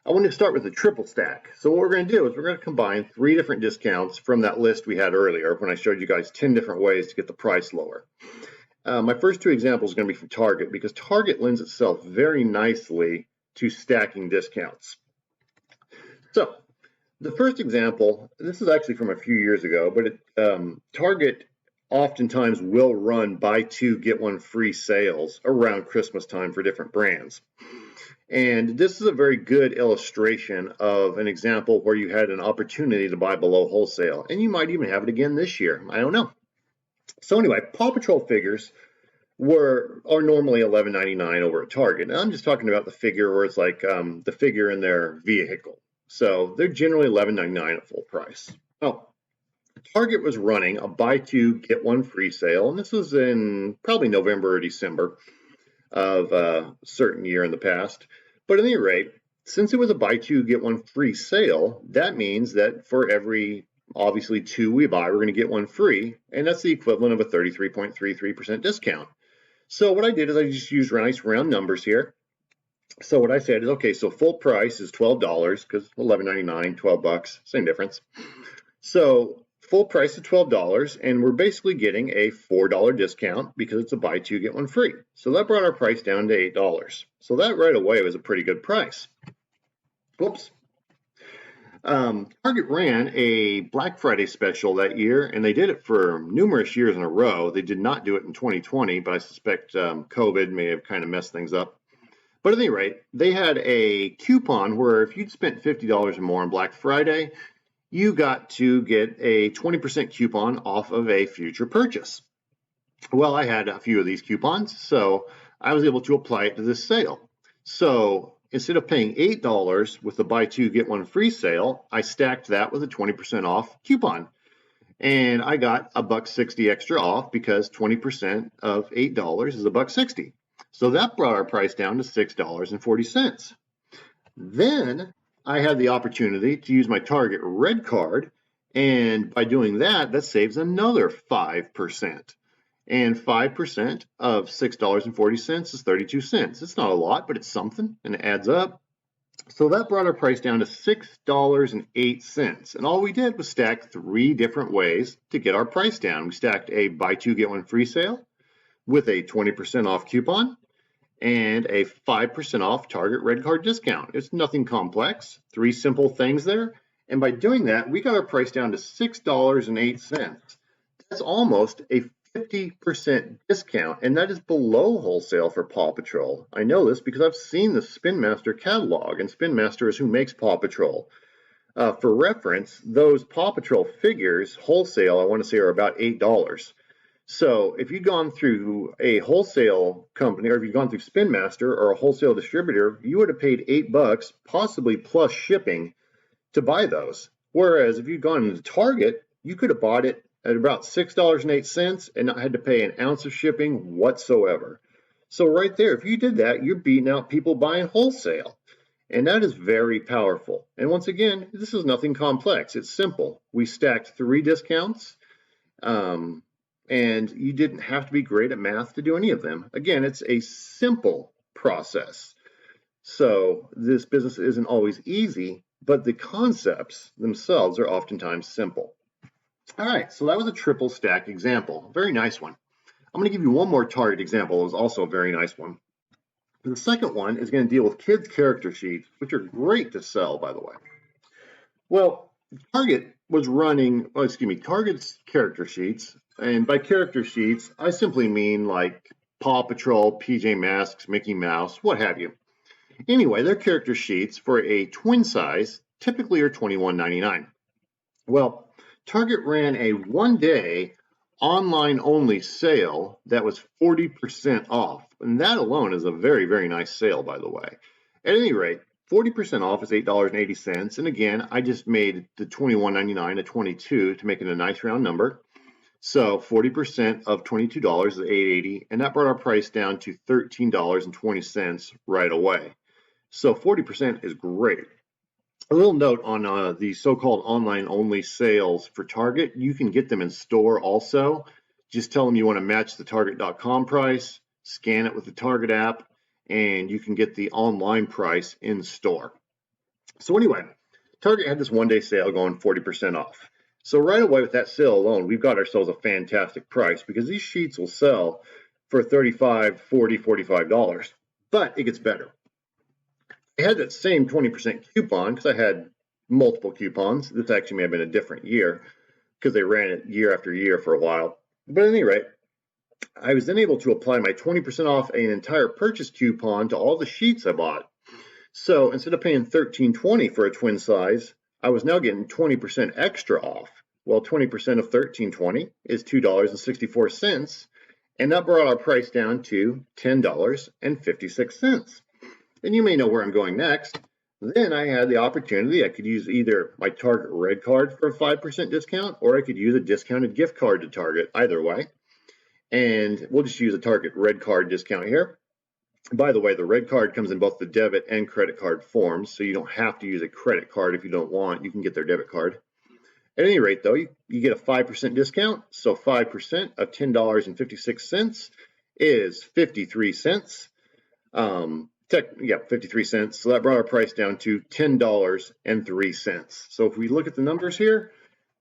I want to start with a triple stack. So what we're going to do is we're going to combine 3 different discounts from that list we had earlier when I showed you guys 10 different ways to get the price lower. My first 2 examples are going to be from Target because Target lends itself very nicely to stacking discounts. So the first example, this is actually from a few years ago, but Target oftentimes will run buy 2, get 1 free sales around Christmas time for different brands. And this is a very good illustration of an example where you had an opportunity to buy below wholesale, and you might even have it again this year. I don't know. So anyway, Paw Patrol figures are normally $11.99 over at Target. And I'm just talking about the figure where it's like the figure in their vehicle. So they're generally $11.99 at full price. Oh, Target was running a buy two, get one free sale, and this was in probably November or December of a certain year in the past. But at any rate, since it was a buy two, get one free sale, that means that for every obviously two we buy, we're going to get one free, and that's the equivalent of a 33.33% discount. So what I did is I just used nice round numbers here. So what I said is, okay, so full price is $12 because $11.99, $12, same difference. So full price is $12, and we're basically getting a $4 discount because it's a buy two, get one free. So that brought our price down to $8. So that right away was a pretty good price. Whoops. Target ran a Black Friday special that year, and they did it for numerous years in a row. They did not do it in 2020, but I suspect COVID may have kind of messed things up. But at any rate, they had a coupon where if you'd spent $50 or more on Black Friday, you got to get a 20% coupon off of a future purchase. Well, I had a few of these coupons, so I was able to apply it to this sale. So instead of paying $8 with the buy two, get one free sale, I stacked that with a 20% off coupon. And I got $1.60 extra off because 20% of $8 is $1.60. So that brought our price down to $6.40. Then I had the opportunity to use my Target Red Card, and by doing that, that saves another 5%. And 5% of $6.40 is 32 cents. It's not a lot, but it's something, and it adds up. So that brought our price down to $6.08. And all we did was stack 3 different ways to get our price down. We stacked a buy two, get one free sale with a 20% off coupon and a 5% off Target Red Card discount. It's nothing complex, 3 simple things there. And by doing that, we got our price down to $6.08. That's almost a 50% discount, and that is below wholesale for Paw Patrol. I know this because I've seen the Spin Master catalog, and Spin Master is who makes Paw Patrol. For reference, those Paw Patrol figures, wholesale, I want to say, are about $8. So if you've gone through a wholesale company, or if you've gone through Spin Master or a wholesale distributor, you would have paid $8, possibly plus shipping, to buy those. Whereas if you'd gone into Target, you could have bought it at about $6.08 and not had to pay an ounce of shipping whatsoever. So right there, if you did that, you're beating out people buying wholesale. And that is very powerful. And once again, this is nothing complex. It's simple. We stacked 3 discounts, and you didn't have to be great at math to do any of them. Again, it's a simple process. So this business isn't always easy, but the concepts themselves are oftentimes simple. All right, so that was a triple stack example. Very nice one. I'm going to give you one more Target example. It was also a very nice one. The second one is going to deal with kids' character sheets, which are great to sell, by the way. Well, Target was running, Target's character sheets, and by character sheets, I simply mean like Paw Patrol, PJ Masks, Mickey Mouse, what have you. Anyway, their character sheets for a twin size typically are $21.99. Well, Target ran a one-day online-only sale that was 40% off, and that alone is a very, very nice sale, by the way. At any rate, 40% off is $8.80, and again, I just made the $21.99 a $22 to make it a nice round number. So 40% of $22 is $8.80, and that brought our price down to $13.20 right away. So 40% is great. A little note on the so-called online-only sales for Target. You can get them in store also. Just tell them you want to match the Target.com price, scan it with the Target app, and you can get the online price in store. So anyway, Target had this one-day sale going 40% off. So right away with that sale alone, we've got ourselves a fantastic price because these sheets will sell for $35, $40, $45. But it gets better. I had that same 20% coupon because I had multiple coupons. This actually may have been a different year because they ran it year after year for a while. But at any rate, I was then able to apply my 20% off an entire purchase coupon to all the sheets I bought. So instead of paying $13.20 for a twin size, I was now getting 20% extra off. Well, 20% of $13.20 is $2.64, and that brought our price down to $10.56. And you may know where I'm going next. Then I had the opportunity, I could use either my Target Red Card for a 5% discount, or I could use a discounted gift card to Target, either way. And we'll just use a Target Red Card discount here. By the way, the Red Card comes in both the debit and credit card forms, so you don't have to use a credit card if you don't want. You can get their debit card. At any rate, though, you get a 5% discount, so 5% of $10.56 is 53 cents. 53 cents. So that brought our price down to $10.03. So if we look at the numbers here,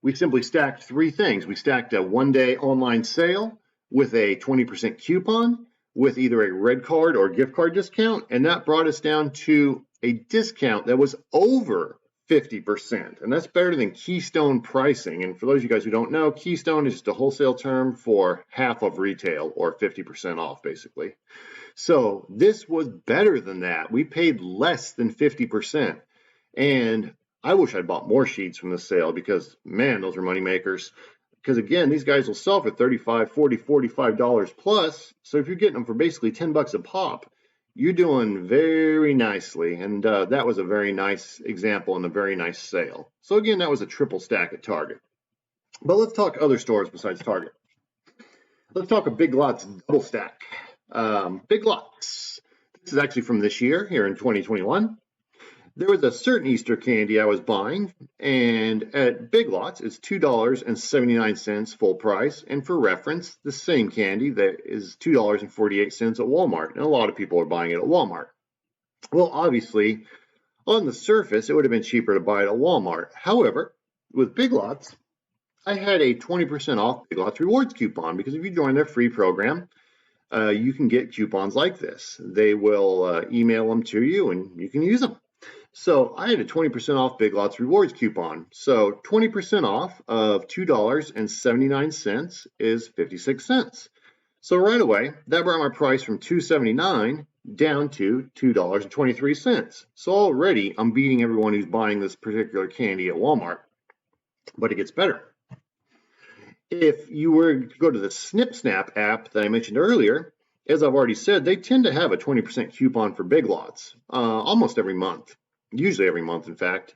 we simply stacked three things. We stacked a one-day online sale with a 20% coupon with either a red card or gift card discount, and that brought us down to a discount that was over 50%, and that's better than Keystone pricing. And for those of you guys who don't know, Keystone is just a wholesale term for half of retail, or 50% off, basically. So this was better than that. We paid less than 50, and I wish I'd bought more sheets from the sale, because man, those are money makers. Because again, these guys will sell for $35, $40, $45 plus. So if you're getting them for basically $10 a pop, you're doing very nicely. And that was a very nice example and a very nice sale. So again, that was a triple stack at Target. But let's talk other stores besides Target. Let's talk a Big Lots double stack. Big Lots. This is actually from this year, here in 2021. There was a certain Easter candy I was buying, and at Big Lots, it's $2.79 full price. And for reference, the same candy that is $2.48 at Walmart. And a lot of people are buying it at Walmart. Well, obviously, on the surface, it would have been cheaper to buy it at Walmart. However, with Big Lots, I had a 20% off Big Lots rewards coupon, because if you join their free program, you can get coupons like this. They will email them to you, and you can use them. So I had a 20% off Big Lots rewards coupon. So 20% off of $2.79 is 56 cents. So right away, that brought my price from $2.79 down to $2.23. So already I'm beating everyone who's buying this particular candy at Walmart. But it gets better. If you were to go to the Snip Snap app that I mentioned earlier, as I've already said, they tend to have a 20% coupon for Big Lots almost every month. Usually every month, in fact.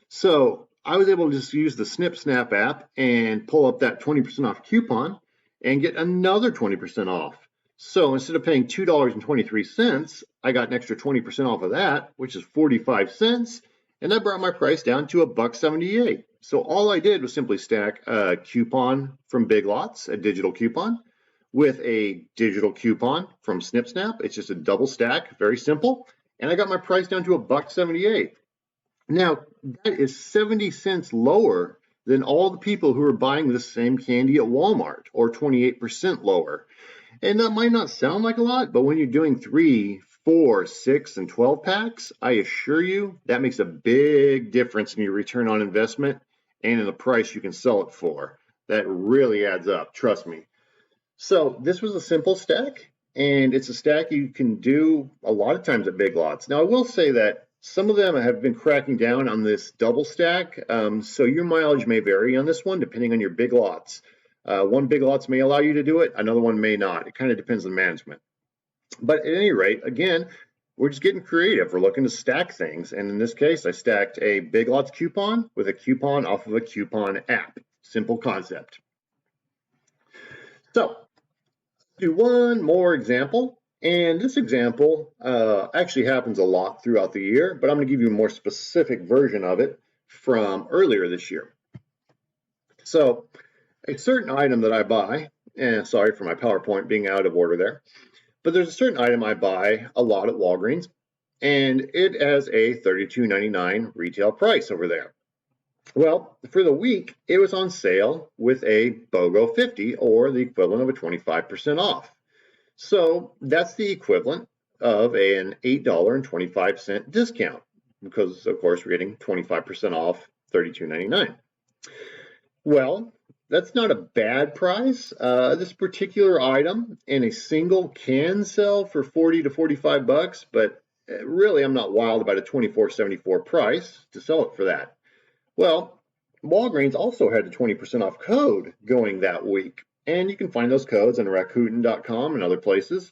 So I was able to just use the Snip Snap app and pull up that 20% off coupon and get another 20% off. So instead of paying $2.23, I got an extra 20% off of that, which is 45 cents. And that brought my price down to $1.78. So all I did was simply stack a coupon from Big Lots, a digital coupon, with a digital coupon from Snip Snap. It's just a double stack, very simple. And I got my price down to $1.78. Now, that is 70 cents lower than all the people who are buying the same candy at Walmart, or 28% lower. And that might not sound like a lot, but when you're doing 3, 4, 6, and 12 packs, I assure you that makes a big difference in your return on investment and in the price you can sell it for. That really adds up, trust me. So this was a simple stack, and it's a stack you can do a lot of times at Big Lots. Now, I will say that some of them have been cracking down on this double stack, so your mileage may vary on this one depending on your Big Lots. One Big Lots may allow you to do it, another one may not. It kind of depends on management. But at any rate, again, we're just getting creative. We're looking to stack things, and in this case, I stacked a Big Lots coupon with a coupon off of a coupon app. Simple concept. So, do one more example, and this example actually happens a lot throughout the year, but I'm going to give you a more specific version of it from earlier this year. So a certain item that I buy, and sorry for my PowerPoint being out of order there, but there's a certain item I buy a lot at Walgreens, and it has a $32.99 retail price over there. Well, for the week, it was on sale with a BOGO 50, or the equivalent of a 25% off. So that's the equivalent of an $8.25 discount, because of course we're getting 25% off $32.99. Well, that's not a bad price. This particular item in a single can sell for 40 to 45 bucks, but really, I'm not wild about a $24.74 price to sell it for that. Well, Walgreens also had a 20% off code going that week, and you can find those codes on Rakuten.com and other places.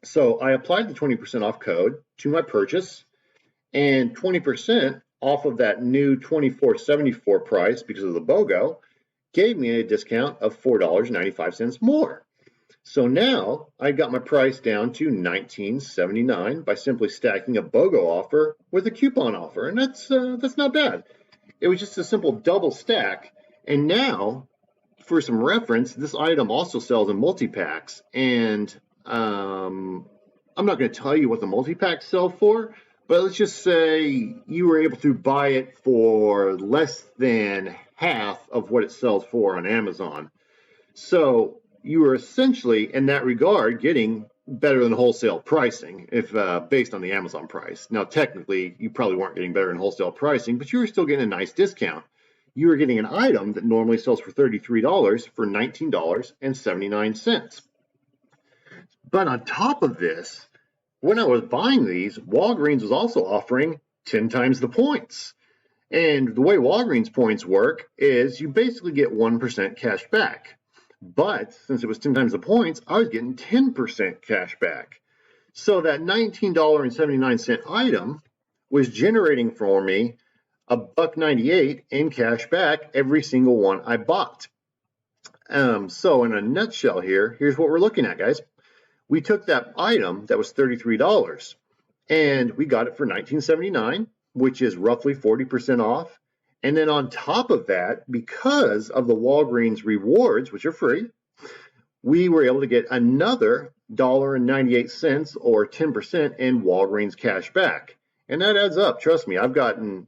So I applied the 20% off code to my purchase, and 20% off of that new $24.74 price because of the BOGO gave me a discount of $4.95 more. So now I got my price down to $19.79 by simply stacking a BOGO offer with a coupon offer, and that's not bad. It was just a simple double stack, and now, for some reference, this item also sells in multi-packs, and I'm not going to tell you what the multi-packs sell for, but let's just say you were able to buy it for less than half of what it sells for on Amazon. So you were essentially, in that regard, getting better than wholesale pricing if based on the Amazon price. Now, technically, you probably weren't getting better than wholesale pricing, but you were still getting a nice discount. You were getting an item that normally sells for $33 for $19.79. But on top of this, when I was buying these, Walgreens was also offering 10 times the points. And the way Walgreens points work is you basically get 1% cash back. But since it was 10 times the points, I was getting 10% cash back. So that $19.79 item was generating for me $1.98 in cash back every single one I bought. So in a nutshell here's what we're looking at, guys. We took that item that was $33 and we got it for $19.79, which is roughly 40% off. And then on top of that, because of the Walgreens rewards, which are free, we were able to get another $1.98 or 10% in Walgreens cash back. And that adds up. Trust me, I've gotten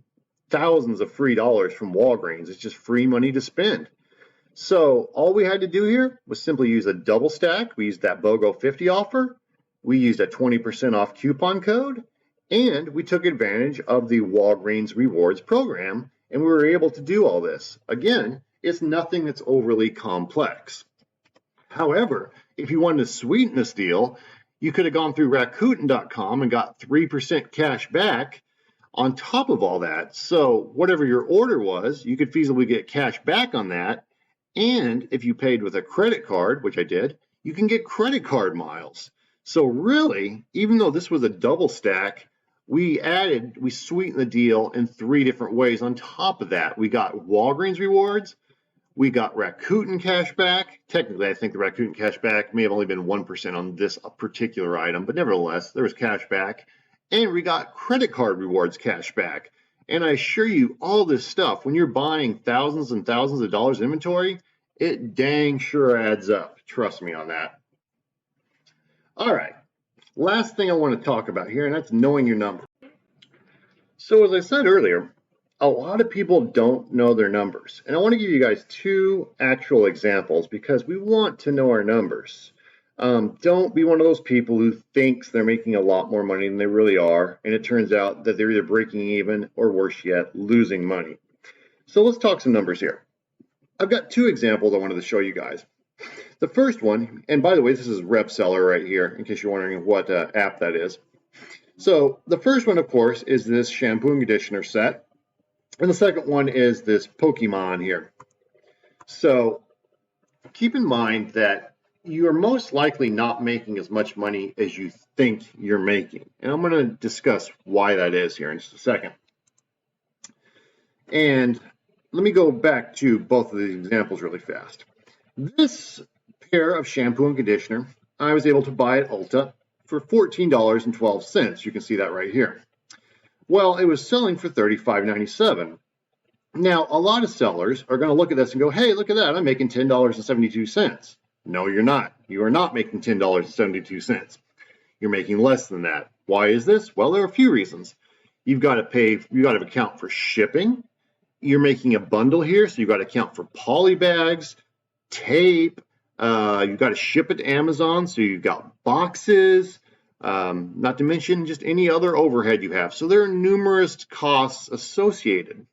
thousands of free dollars from Walgreens. It's just free money to spend. So all we had to do here was simply use a double stack. We used that BOGO 50 offer. We used a 20% off coupon code, and we took advantage of the Walgreens rewards program, and we were able to do all this. Again, it's nothing that's overly complex. However, if you wanted to sweeten this deal, you could have gone through Rakuten.com and got 3% cash back on top of all that. So whatever your order was, you could feasibly get cash back on that. And if you paid with a credit card, which I did, you can get credit card miles. So really, even though this was a double stack, we sweetened the deal in 3 different ways. On top of that, we got Walgreens rewards, we got Rakuten cash back. Technically, I think the Rakuten cash back may have only been 1% on this particular item, but nevertheless, there was cash back. And we got credit card rewards cash back. And I assure you, all this stuff, when you're buying thousands and thousands of dollars inventory, it dang sure adds up. Trust me on that. All right. Last thing I want to talk about here, and that's knowing your number. So as I said earlier, a lot of people don't know their numbers. And I want to give you guys 2 actual examples because we want to know our numbers. Don't be one of those people who thinks they're making a lot more money than they really are, and it turns out that they're either breaking even or worse yet, losing money. So let's talk some numbers here. I've got 2 examples I wanted to show you guys. The first one, and by the way, this is RepSeller right here, in case you're wondering what app that is. So the first one, of course, is this shampoo and conditioner set. And the second one is this Pokemon here. So keep in mind that you are most likely not making as much money as you think you're making. And I'm going to discuss why that is here in just a second. And let me go back to both of these examples really fast. This pair of shampoo and conditioner, I was able to buy at Ulta for $14.12. You can see that right here. Well, it was selling for $35.97. Now, a lot of sellers are going to look at this and go, hey, look at that, I'm making $10.72. No, you're not. You are not making $10.72. You're making less than that. Why is this? Well, there are a few reasons. You've got to account for shipping. You're making a bundle here, so you've got to account for poly bags, tape. You've got to ship it to Amazon, so you've got boxes, not to mention just any other overhead you have. So there are numerous costs associated.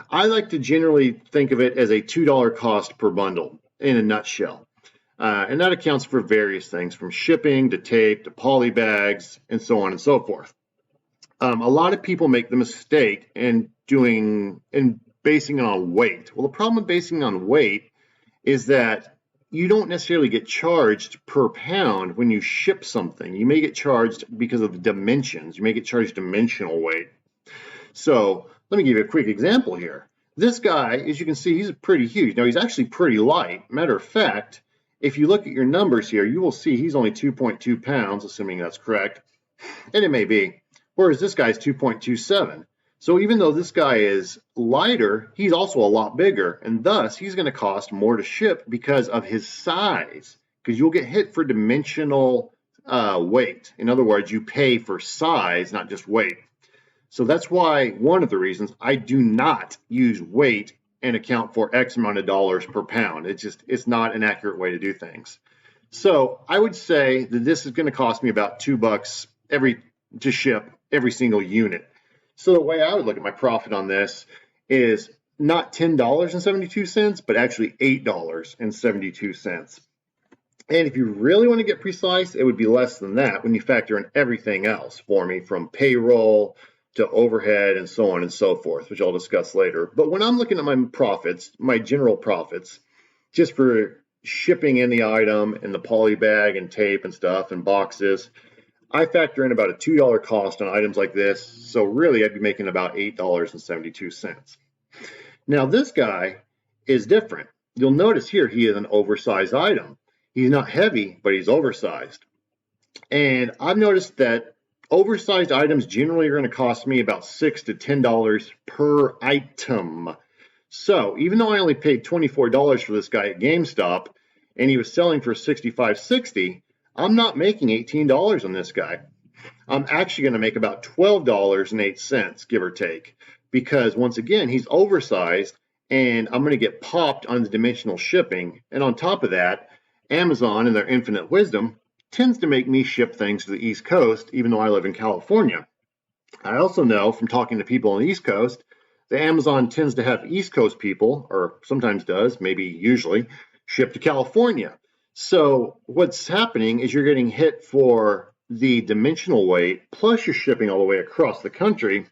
I like to generally think of it as a $2 cost per bundle in a nutshell. And that accounts for various things from shipping to tape to poly bags and so on and so forth. A lot of people make the mistake in basing it on weight. Well, the problem with basing on weight is that you don't necessarily get charged per pound when you ship something. You may get charged because of the dimensions. You may get charged dimensional weight. So let me give you a quick example here. This guy, as you can see, he's pretty huge. Now, he's actually pretty light. Matter of fact, if you look at your numbers here, you will see he's only 2.2 pounds, assuming that's correct. And it may be. Whereas this guy's 2.27. So even though this guy is lighter, he's also a lot bigger. And thus, he's going to cost more to ship because of his size. Because you'll get hit for dimensional weight. In other words, you pay for size, not just weight. So that's why one of the reasons I do not use weight and account for X amount of dollars per pound. It's not an accurate way to do things. So I would say that this is going to cost me about $2 to ship every single unit. So the way I would look at my profit on this is not $10.72, but actually $8.72. And if you really want to get precise, it would be less than that when you factor in everything else for me, from payroll to overhead and so on and so forth, which I'll discuss later. But when I'm looking at my profits, my general profits, just for shipping in the item and the poly bag and tape and stuff and boxes, I factor in about a $2 cost on items like this. So really, I'd be making about $8.72. Now, this guy is different. You'll notice here he is an oversized item. He's not heavy, but he's oversized. And I've noticed that oversized items generally are going to cost me about $6 to $10 per item. So even though I only paid $24 for this guy at GameStop and he was selling for $65.60, I'm not making $18 on this guy. I'm actually going to make about $12.08, give or take, because once again, he's oversized and I'm going to get popped on the dimensional shipping. And on top of that, Amazon, in their infinite wisdom, tends to make me ship things to the East Coast, even though I live in California. I also know from talking to people on the East Coast that Amazon tends to have East Coast people, or sometimes does, maybe usually, ship to California. So what's happening is you're getting hit for the dimensional weight, plus you're shipping all the way across the country,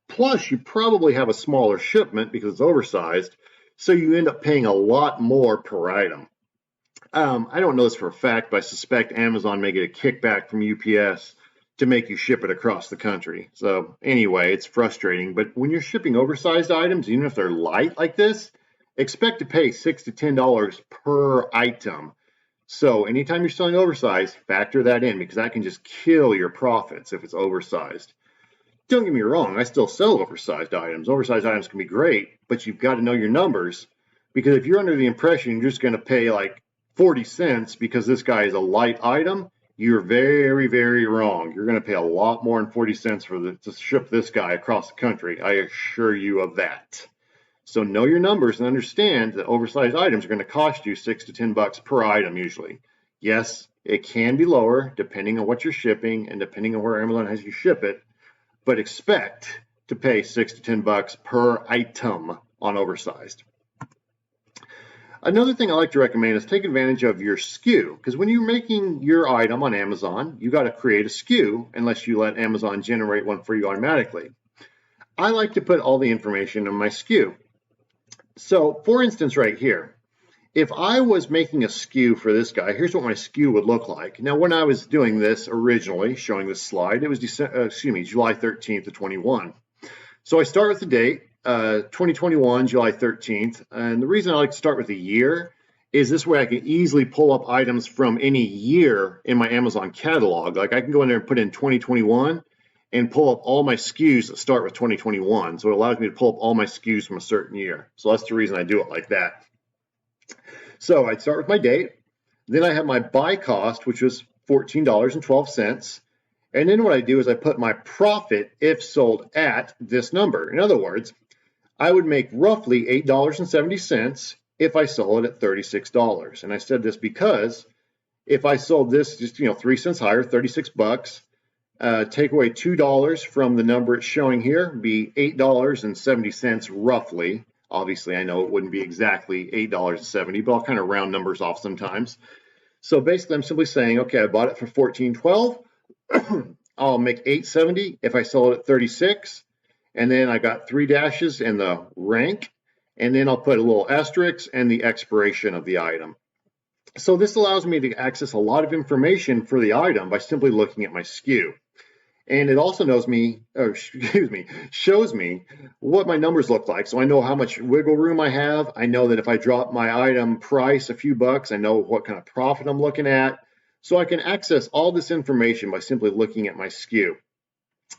plus you probably have a smaller shipment because it's oversized, so you end up paying a lot more per item. I don't know this for a fact, but I suspect Amazon may get a kickback from UPS to make you ship it across the country. So anyway, it's frustrating. But when you're shipping oversized items, even if they're light like this, expect to pay $6 to $10 per item. So anytime you're selling oversized, factor that in, because that can just kill your profits if it's oversized. Don't get me wrong, I still sell oversized items. Oversized items can be great, but you've got to know your numbers, because if you're under the impression you're just going to pay like 40 cents because this guy is a light item, you're very, very wrong. You're going to pay a lot more than 40 cents to ship this guy across the country. I assure you of that. So know your numbers and understand that oversized items are going to cost you $6 to $10 per item usually. Yes, it can be lower depending on what you're shipping and depending on where Amazon has you ship it, but expect to pay $6 to $10 per item on oversized. Another thing I like to recommend is take advantage of your SKU, because when you're making your item on Amazon, you got to create a SKU unless you let Amazon generate one for you automatically. I like to put all the information in my SKU. So for instance, right here, if I was making a SKU for this guy, here's what my SKU would look like. Now, when I was doing this originally, showing this slide, it was July 13th of 21. So I start with the date. 2021, July 13th. And the reason I like to start with the year is this way I can easily pull up items from any year in my Amazon catalog. Like I can go in there and put in 2021 and pull up all my SKUs that start with 2021. So it allows me to pull up all my SKUs from a certain year. So that's the reason I do it like that. So I'd start with my date. Then I have my buy cost, which was $14.12. And then what I do is I put my profit if sold at this number. In other words, I would make roughly $8.70 if I sold it at $36. And I said this because if I sold this just 3 cents higher, $36, take away $2 from the number it's showing here, be $8.70 roughly. Obviously, I know it wouldn't be exactly $8.70, but I'll kind of round numbers off sometimes. So basically, I'm simply saying, okay, I bought it for $14.12. I'll make 870 if I sell it at 36. And then I got 3 dashes and the rank. And then I'll put a little asterisk and the expiration of the item. So this allows me to access a lot of information for the item by simply looking at my SKU. And it also shows me what my numbers look like. So I know how much wiggle room I have. I know that if I drop my item price a few bucks, I know what kind of profit I'm looking at. So I can access all this information by simply looking at my SKU.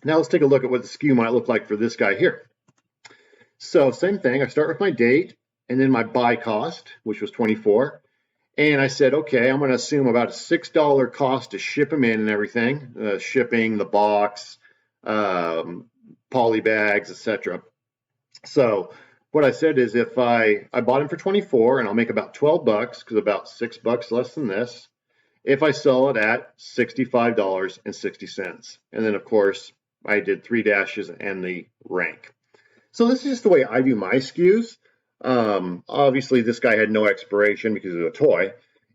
Now let's take a look at what the SKU might look like for this guy here. So same thing, I start with my date and then my buy cost, which was 24. And I said, okay, I'm going to assume about a $6 cost to ship them in and everything, shipping, the box, poly bags, etc. So what I said is if I bought them for 24 and I'll make about 12 bucks because about $6 less than this, if I sell it at $65.60. And then of course I did 3 dashes and the rank. So this is just the way I do my SKUs. Obviously this guy had no expiration because of a toy.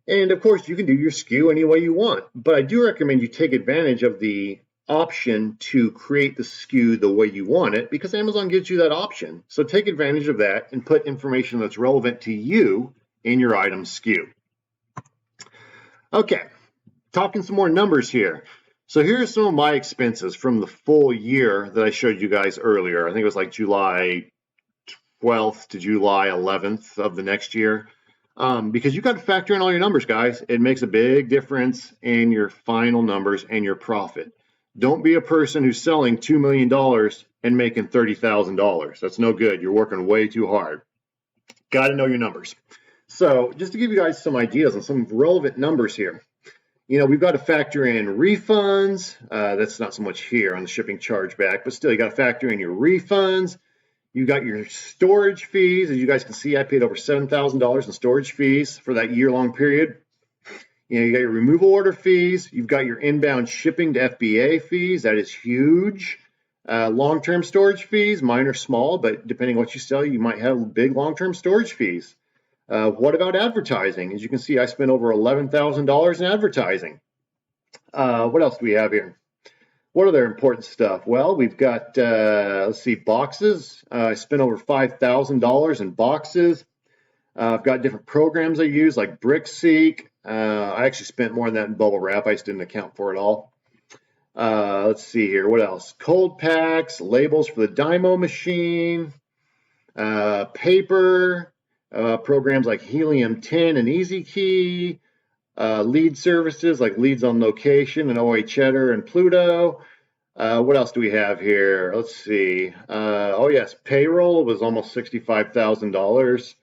And of course you can do your SKU any way you want, but I do recommend you take advantage of the option to create the SKU the way you want it because Amazon gives you that option. So take advantage of that and put information that's relevant to you in your item SKU. Okay, talking some more numbers here. So here are some of my expenses from the full year that I showed you guys earlier. I think it was like July 12th to July 11th of the next year. Because you got to factor in all your numbers, guys. It makes a big difference in your final numbers and your profit. Don't be a person who's selling $2 million and making $30,000. That's no good. You're working way too hard. Got to know your numbers. So just to give you guys some ideas on some relevant numbers here. You know, we've got to factor in refunds. That's not so much here on the shipping chargeback, but still you got to factor in your refunds. You got your storage fees. As you guys can see, I paid over $7,000 in storage fees for that year-long period. You know, you got your removal order fees. You've got your inbound shipping to FBA fees. That is huge. Long-term storage fees, mine are small, but depending on what you sell, you might have big long-term storage fees. What about advertising? As you can see, I spent over $11,000 in advertising. What else do we have here? What other important stuff? Well, we've got, let's see, boxes. I spent over $5,000 in boxes. I've got different programs I use, like BrickSeek. I actually spent more than that in bubble wrap. I just didn't account for it all. Let's see here. What else? Cold packs, labels for the Dymo machine, paper, programs like Helium 10 and EasyKey, lead services like Leads on Location and OA Cheddar and Pluto. What else do we have here? Let's see. Oh yes, payroll was almost $65,000.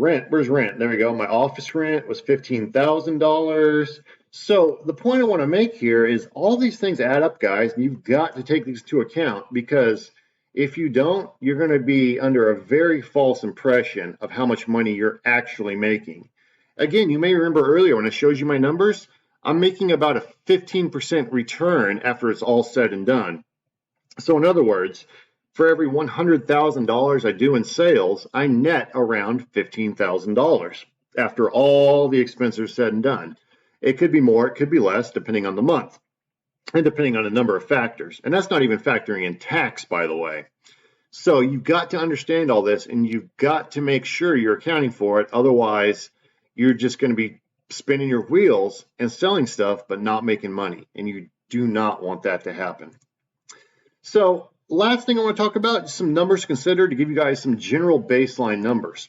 Rent, where's rent? There we go. My office rent was $15,000. So the point I want to make here is all these things add up, guys, and you've got to take these into account because if you don't, you're going to be under a very false impression of how much money you're actually making. Again, you may remember earlier when I showed you my numbers, I'm making about a 15% return after it's all said and done. So in other words, for every $100,000 I do in sales, I net around $15,000 after all the expenses are said and done. It could be more, it could be less, depending on the month and depending on a number of factors. And that's not even factoring in tax, by the way. So you've got to understand all this and you've got to make sure you're accounting for it. Otherwise, you're just going to be spinning your wheels and selling stuff, but not making money. And you do not want that to happen. So last thing I want to talk about is some numbers to consider to give you guys some general baseline numbers.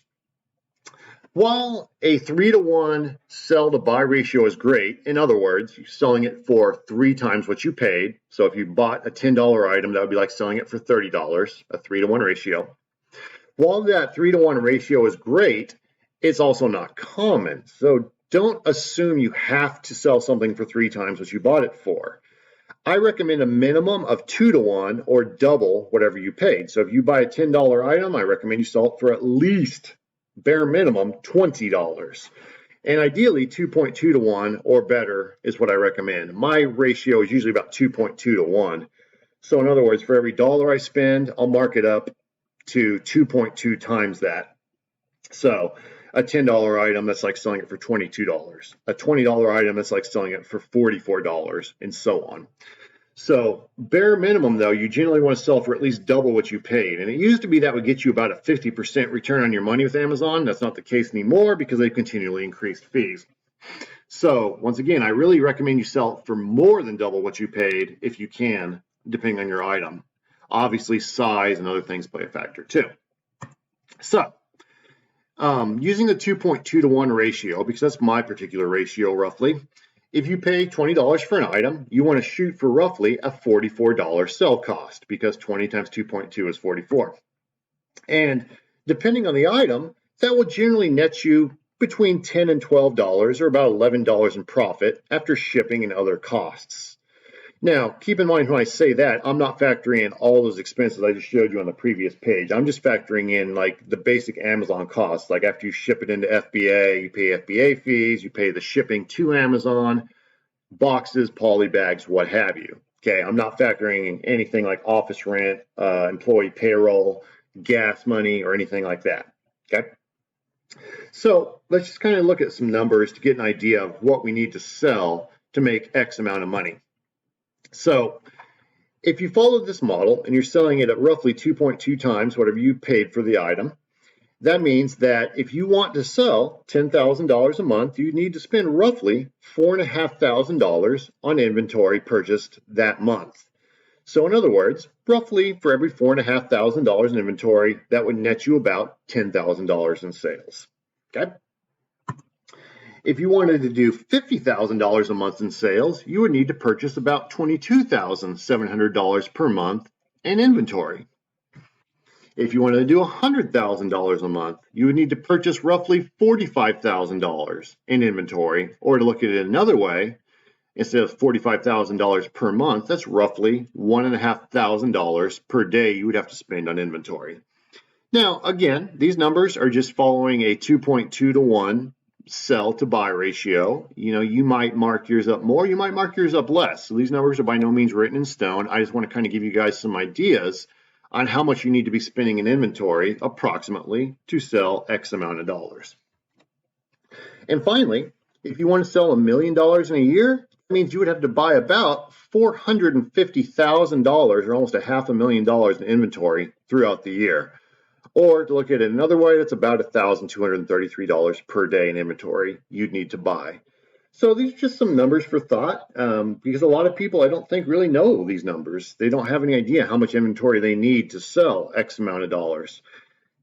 While a 3-to-1 sell to buy ratio is great, in other words, you're selling it for 3 times what you paid. So if you bought a $10 item, that would be like selling it for $30, a 3-to-1 ratio. While that 3-to-1 ratio is great, it's also not common. So don't assume you have to sell something for 3 times what you bought it for. I recommend a minimum of 2-to-1 or double whatever you paid. So if you buy a $10 item, I recommend you sell it for at least bare minimum $20. And ideally 2.2-to-1 or better is what I recommend. My ratio is usually about 2.2-to-1. So in other words, for every dollar I spend, I'll mark it up to 2.2 times that. So a $10 item, that's like selling it for $22. A $20 item, that's like selling it for $44, and so on. So bare minimum, though, you generally want to sell for at least double what you paid. And it used to be that would get you about a 50% return on your money with Amazon. That's not the case anymore because they've continually increased fees. So once again, I really recommend you sell for more than double what you paid if you can, depending on your item. Obviously, size and other things play a factor too. So using the 2.2 to 1 ratio, because that's my particular ratio roughly, if you pay $20 for an item, you want to shoot for roughly a $44 sell cost because 20 times 2.2 is 44. And depending on the item, that will generally net you between $10 and $12 or about $11 in profit after shipping and other costs. Now, keep in mind when I say that, I'm not factoring in all those expenses I just showed you on the previous page. I'm just factoring in like the basic Amazon costs. Like after you ship it into FBA, you pay FBA fees, you pay the shipping to Amazon, boxes, poly bags, what have you. Okay, I'm not factoring in anything like office rent, employee payroll, gas money, or anything like that. Okay, so let's just kind of look at some numbers to get an idea of what we need to sell to make X amount of money. So if you follow this model and you're selling it at roughly 2.2 times whatever you paid for the item, that means that if you want to sell $10,000 a month, you need to spend roughly $4,500 on inventory purchased that month. So in other words, roughly for every $4,500 in inventory, that would net you about $10,000 in sales. Okay. If you wanted to do $50,000 a month in sales, you would need to purchase about $22,700 per month in inventory. If you wanted to do $100,000 a month, you would need to purchase roughly $45,000 in inventory. Or to look at it another way, instead of $45,000 per month, that's roughly $1,500 per day you would have to spend on inventory. Now, again, these numbers are just following a 2.2 to 1 sell to buy ratio. You know, you might mark yours up more, you might mark yours up less. So these numbers are by no means written in stone. I just want to kind of give you guys some ideas on how much you need to be spending in inventory approximately to sell X amount of dollars. And finally, if you want to sell $1 million in a year, that means you would have to buy about $450,000 or almost $500,000 in inventory throughout the year. Or to look at it another way, that's about $1,233 per day in inventory you'd need to buy. So these are just some numbers for thought, because a lot of people I don't think really know these numbers. They don't have any idea how much inventory they need to sell X amount of dollars,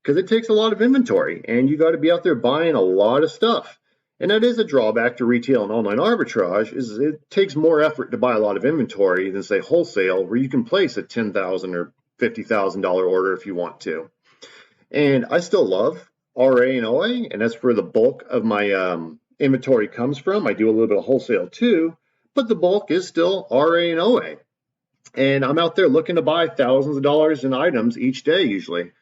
because it takes a lot of inventory and you got to be out there buying a lot of stuff. And that is a drawback to retail and online arbitrage, is it takes more effort to buy a lot of inventory than say wholesale, where you can place a $10,000 or $50,000 order if you want to. And I still love RA and OA, and that's where the bulk of my inventory comes from. I do a little bit of wholesale too, but the bulk is still RA and OA. And I'm out there looking to buy thousands of dollars in items each day usually.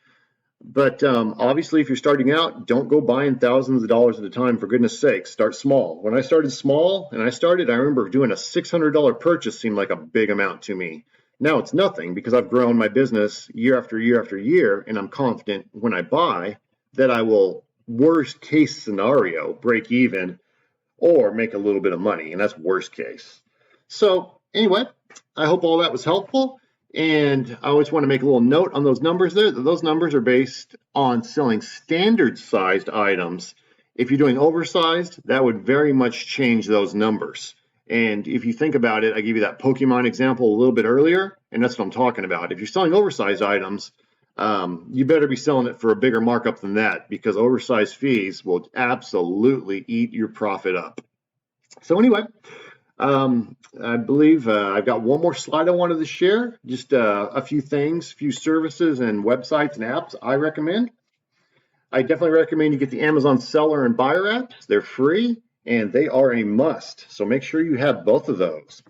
But obviously, if you're starting out, don't go buying thousands of dollars at a time, for goodness sake. Start small. When I started small, I remember doing a $600 purchase seemed like a big amount to me. Now it's nothing because I've grown my business year after year after year, and I'm confident when I buy that I will, worst case scenario, break even or make a little bit of money, and that's worst case. So anyway, I hope all that was helpful, and I always want to make a little note on those numbers there, that those numbers are based on selling standard sized items. If you're doing oversized, that would very much change those numbers. And if you think about it, I gave you that Pokemon example a little bit earlier, and that's what I'm talking about. If you're selling oversized items, you better be selling it for a bigger markup than that, because oversized fees will absolutely eat your profit up. So anyway, I believe I've got one more slide I wanted to share, just a few things, few services and websites and apps I recommend. I definitely recommend you get the Amazon Seller and Buyer apps. They're free and they are a must. So make sure you have both of those.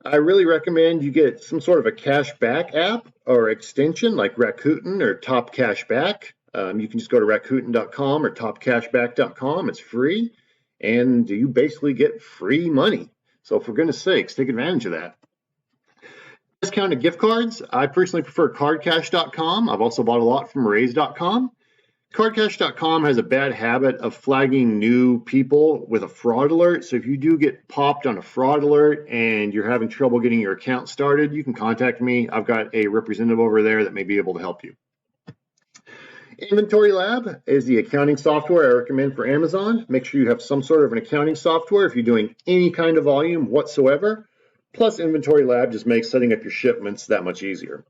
I really recommend you get some sort of a cashback app or extension like Rakuten or Top Cashback. You can just go to Rakuten.com or TopCashback.com. It's free and you basically get free money. So for goodness sakes, take advantage of that. Discounted gift cards. I personally prefer CardCash.com. I've also bought a lot from Raise.com. Cardcash.com has a bad habit of flagging new people with a fraud alert. So if you do get popped on a fraud alert and you're having trouble getting your account started, you can contact me. I've got a representative over there that may be able to help you. Inventory Lab is the accounting software I recommend for Amazon. Make sure you have some sort of an accounting software if you're doing any kind of volume whatsoever. Plus, Inventory Lab just makes setting up your shipments that much easier.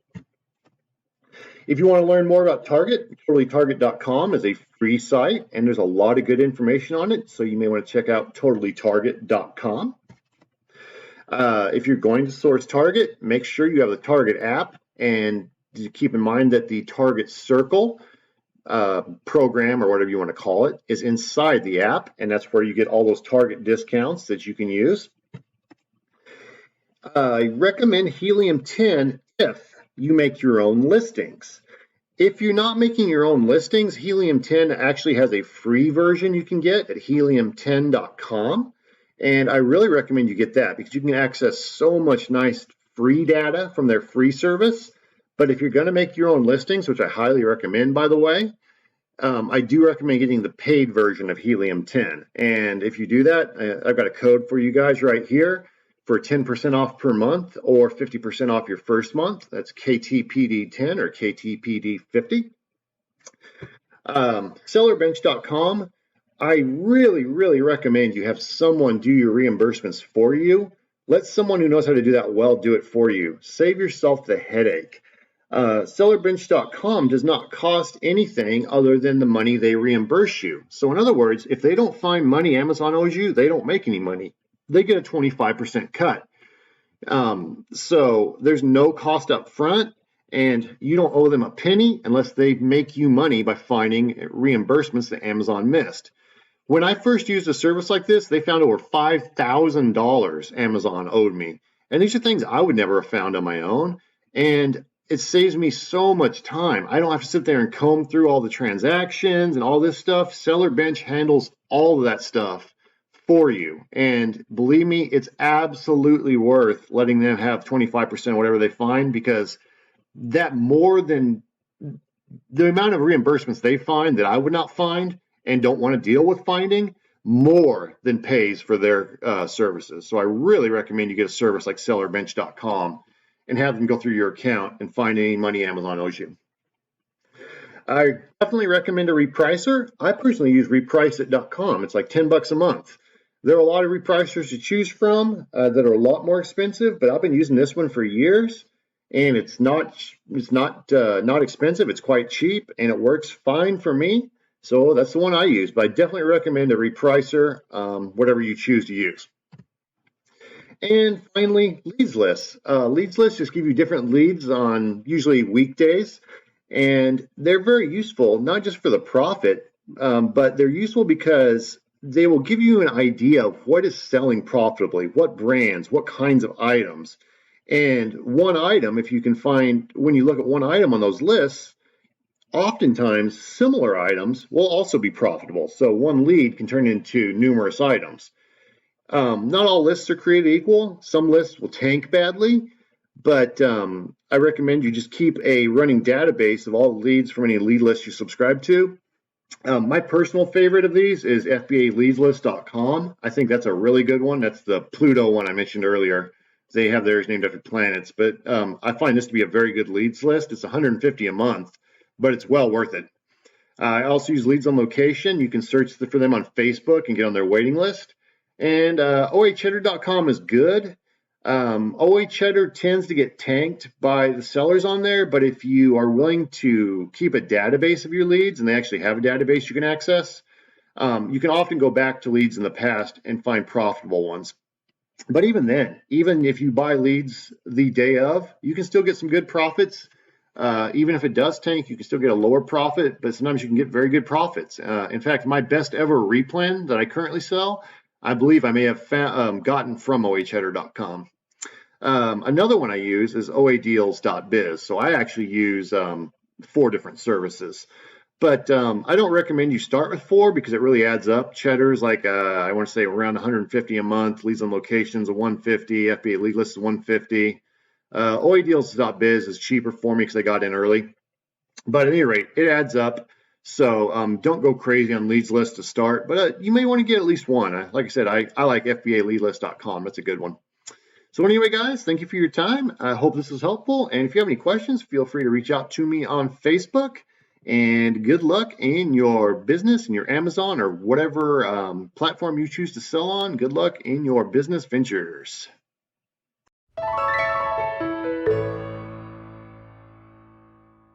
If you want to learn more about Target, TotallyTarget.com is a free site, and there's a lot of good information on it, so you may want to check out TotallyTarget.com. If you're going to source Target, make sure you have the Target app, and keep in mind that the Target Circle program, or whatever you want to call it, is inside the app, and that's where you get all those Target discounts that you can use. I recommend Helium 10 if you make your own listings. If you're not making your own listings, Helium 10 actually has a free version you can get at helium10.com, and I really recommend you get that because you can access so much nice free data from their free service. But if you're going to make your own listings, which I highly recommend, by the way, I do recommend getting the paid version of Helium 10. And if you do that, I've got a code for you guys right here for 10% off per month or 50% off your first month. That's KTPD10 or KTPD50. Sellerbench.com. I really recommend you have someone do your reimbursements for you. Let someone who knows how to do that well do it for you. Save yourself the headache. Sellerbench.com does not cost anything other than the money they reimburse you. So in other words, if they don't find money Amazon owes you, they don't make any money. They get a 25% cut. So there's no cost up front, and you don't owe them a penny unless they make you money by finding reimbursements that Amazon missed. When I first used a service like this, they found over $5,000 Amazon owed me. And these are things I would never have found on my own. And it saves me so much time. I don't have to sit there and comb through all the transactions and all this stuff. Seller Bench handles all of that stuff for you. And believe me, it's absolutely worth letting them have 25% whatever they find, because that more than the amount of reimbursements they find that I would not find and don't want to deal with finding, more than pays for their services. So I really recommend you get a service like sellerbench.com and have them go through your account and find any money Amazon owes you. I definitely recommend a repricer. I personally use repriceit.com. It's like $10 a month. There are a lot of repricers to choose from that are a lot more expensive, but I've been using this one for years, and it's not expensive. It's quite cheap, and it works fine for me. So that's the one I use, but I definitely recommend a repricer, whatever you choose to use. And finally, leads lists. Leads lists just give you different leads on usually weekdays, and they're very useful, not just for the profit, but they're useful because they will give you an idea of what is selling profitably, what brands, what kinds of items. And one item, if you can find, when you look at one item on those lists, oftentimes similar items will also be profitable. So one lead can turn into numerous items. Not all lists are created equal. Some lists will tank badly, but I recommend you just keep a running database of all the leads from any lead list you subscribe to. My personal favorite of these is FBALeadsList.com. I think that's a really good one. That's the Pluto one I mentioned earlier. They have theirs named after planets, but I find this to be a very good leads list. It's $150 a month, but it's well worth it. I also use Leads on Location. You can search for them on Facebook and get on their waiting list. And OACheddar.com is good. OA Cheddar tends to get tanked by the sellers on there, but if you are willing to keep a database of your leads, and they actually have a database you can access, you can often go back to leads in the past and find profitable ones. But even then, even if you buy leads the day of, you can still get some good profits. Even if it does tank, you can still get a lower profit, but sometimes you can get very good profits. In fact, my best ever replan that I currently sell, I believe I may have gotten from OACheddar.com. Another one I use is oadeals.biz. So I actually use 4 different services. But I don't recommend you start with 4 because it really adds up. Cheddar's like, I want to say around 150 a month. Leads on Locations is 150. FBA Lead List is 150. oadeals.biz is cheaper for me because I got in early. But at any rate, it adds up. So don't go crazy on leads list to start, but you may want to get at least one. Like I said, I like FBAleadlist.com. That's a good one. So anyway, guys, thank you for your time. I hope this was helpful. And if you have any questions, feel free to reach out to me on Facebook. And good luck in your business, in your Amazon or whatever platform you choose to sell on. Good luck in your business ventures.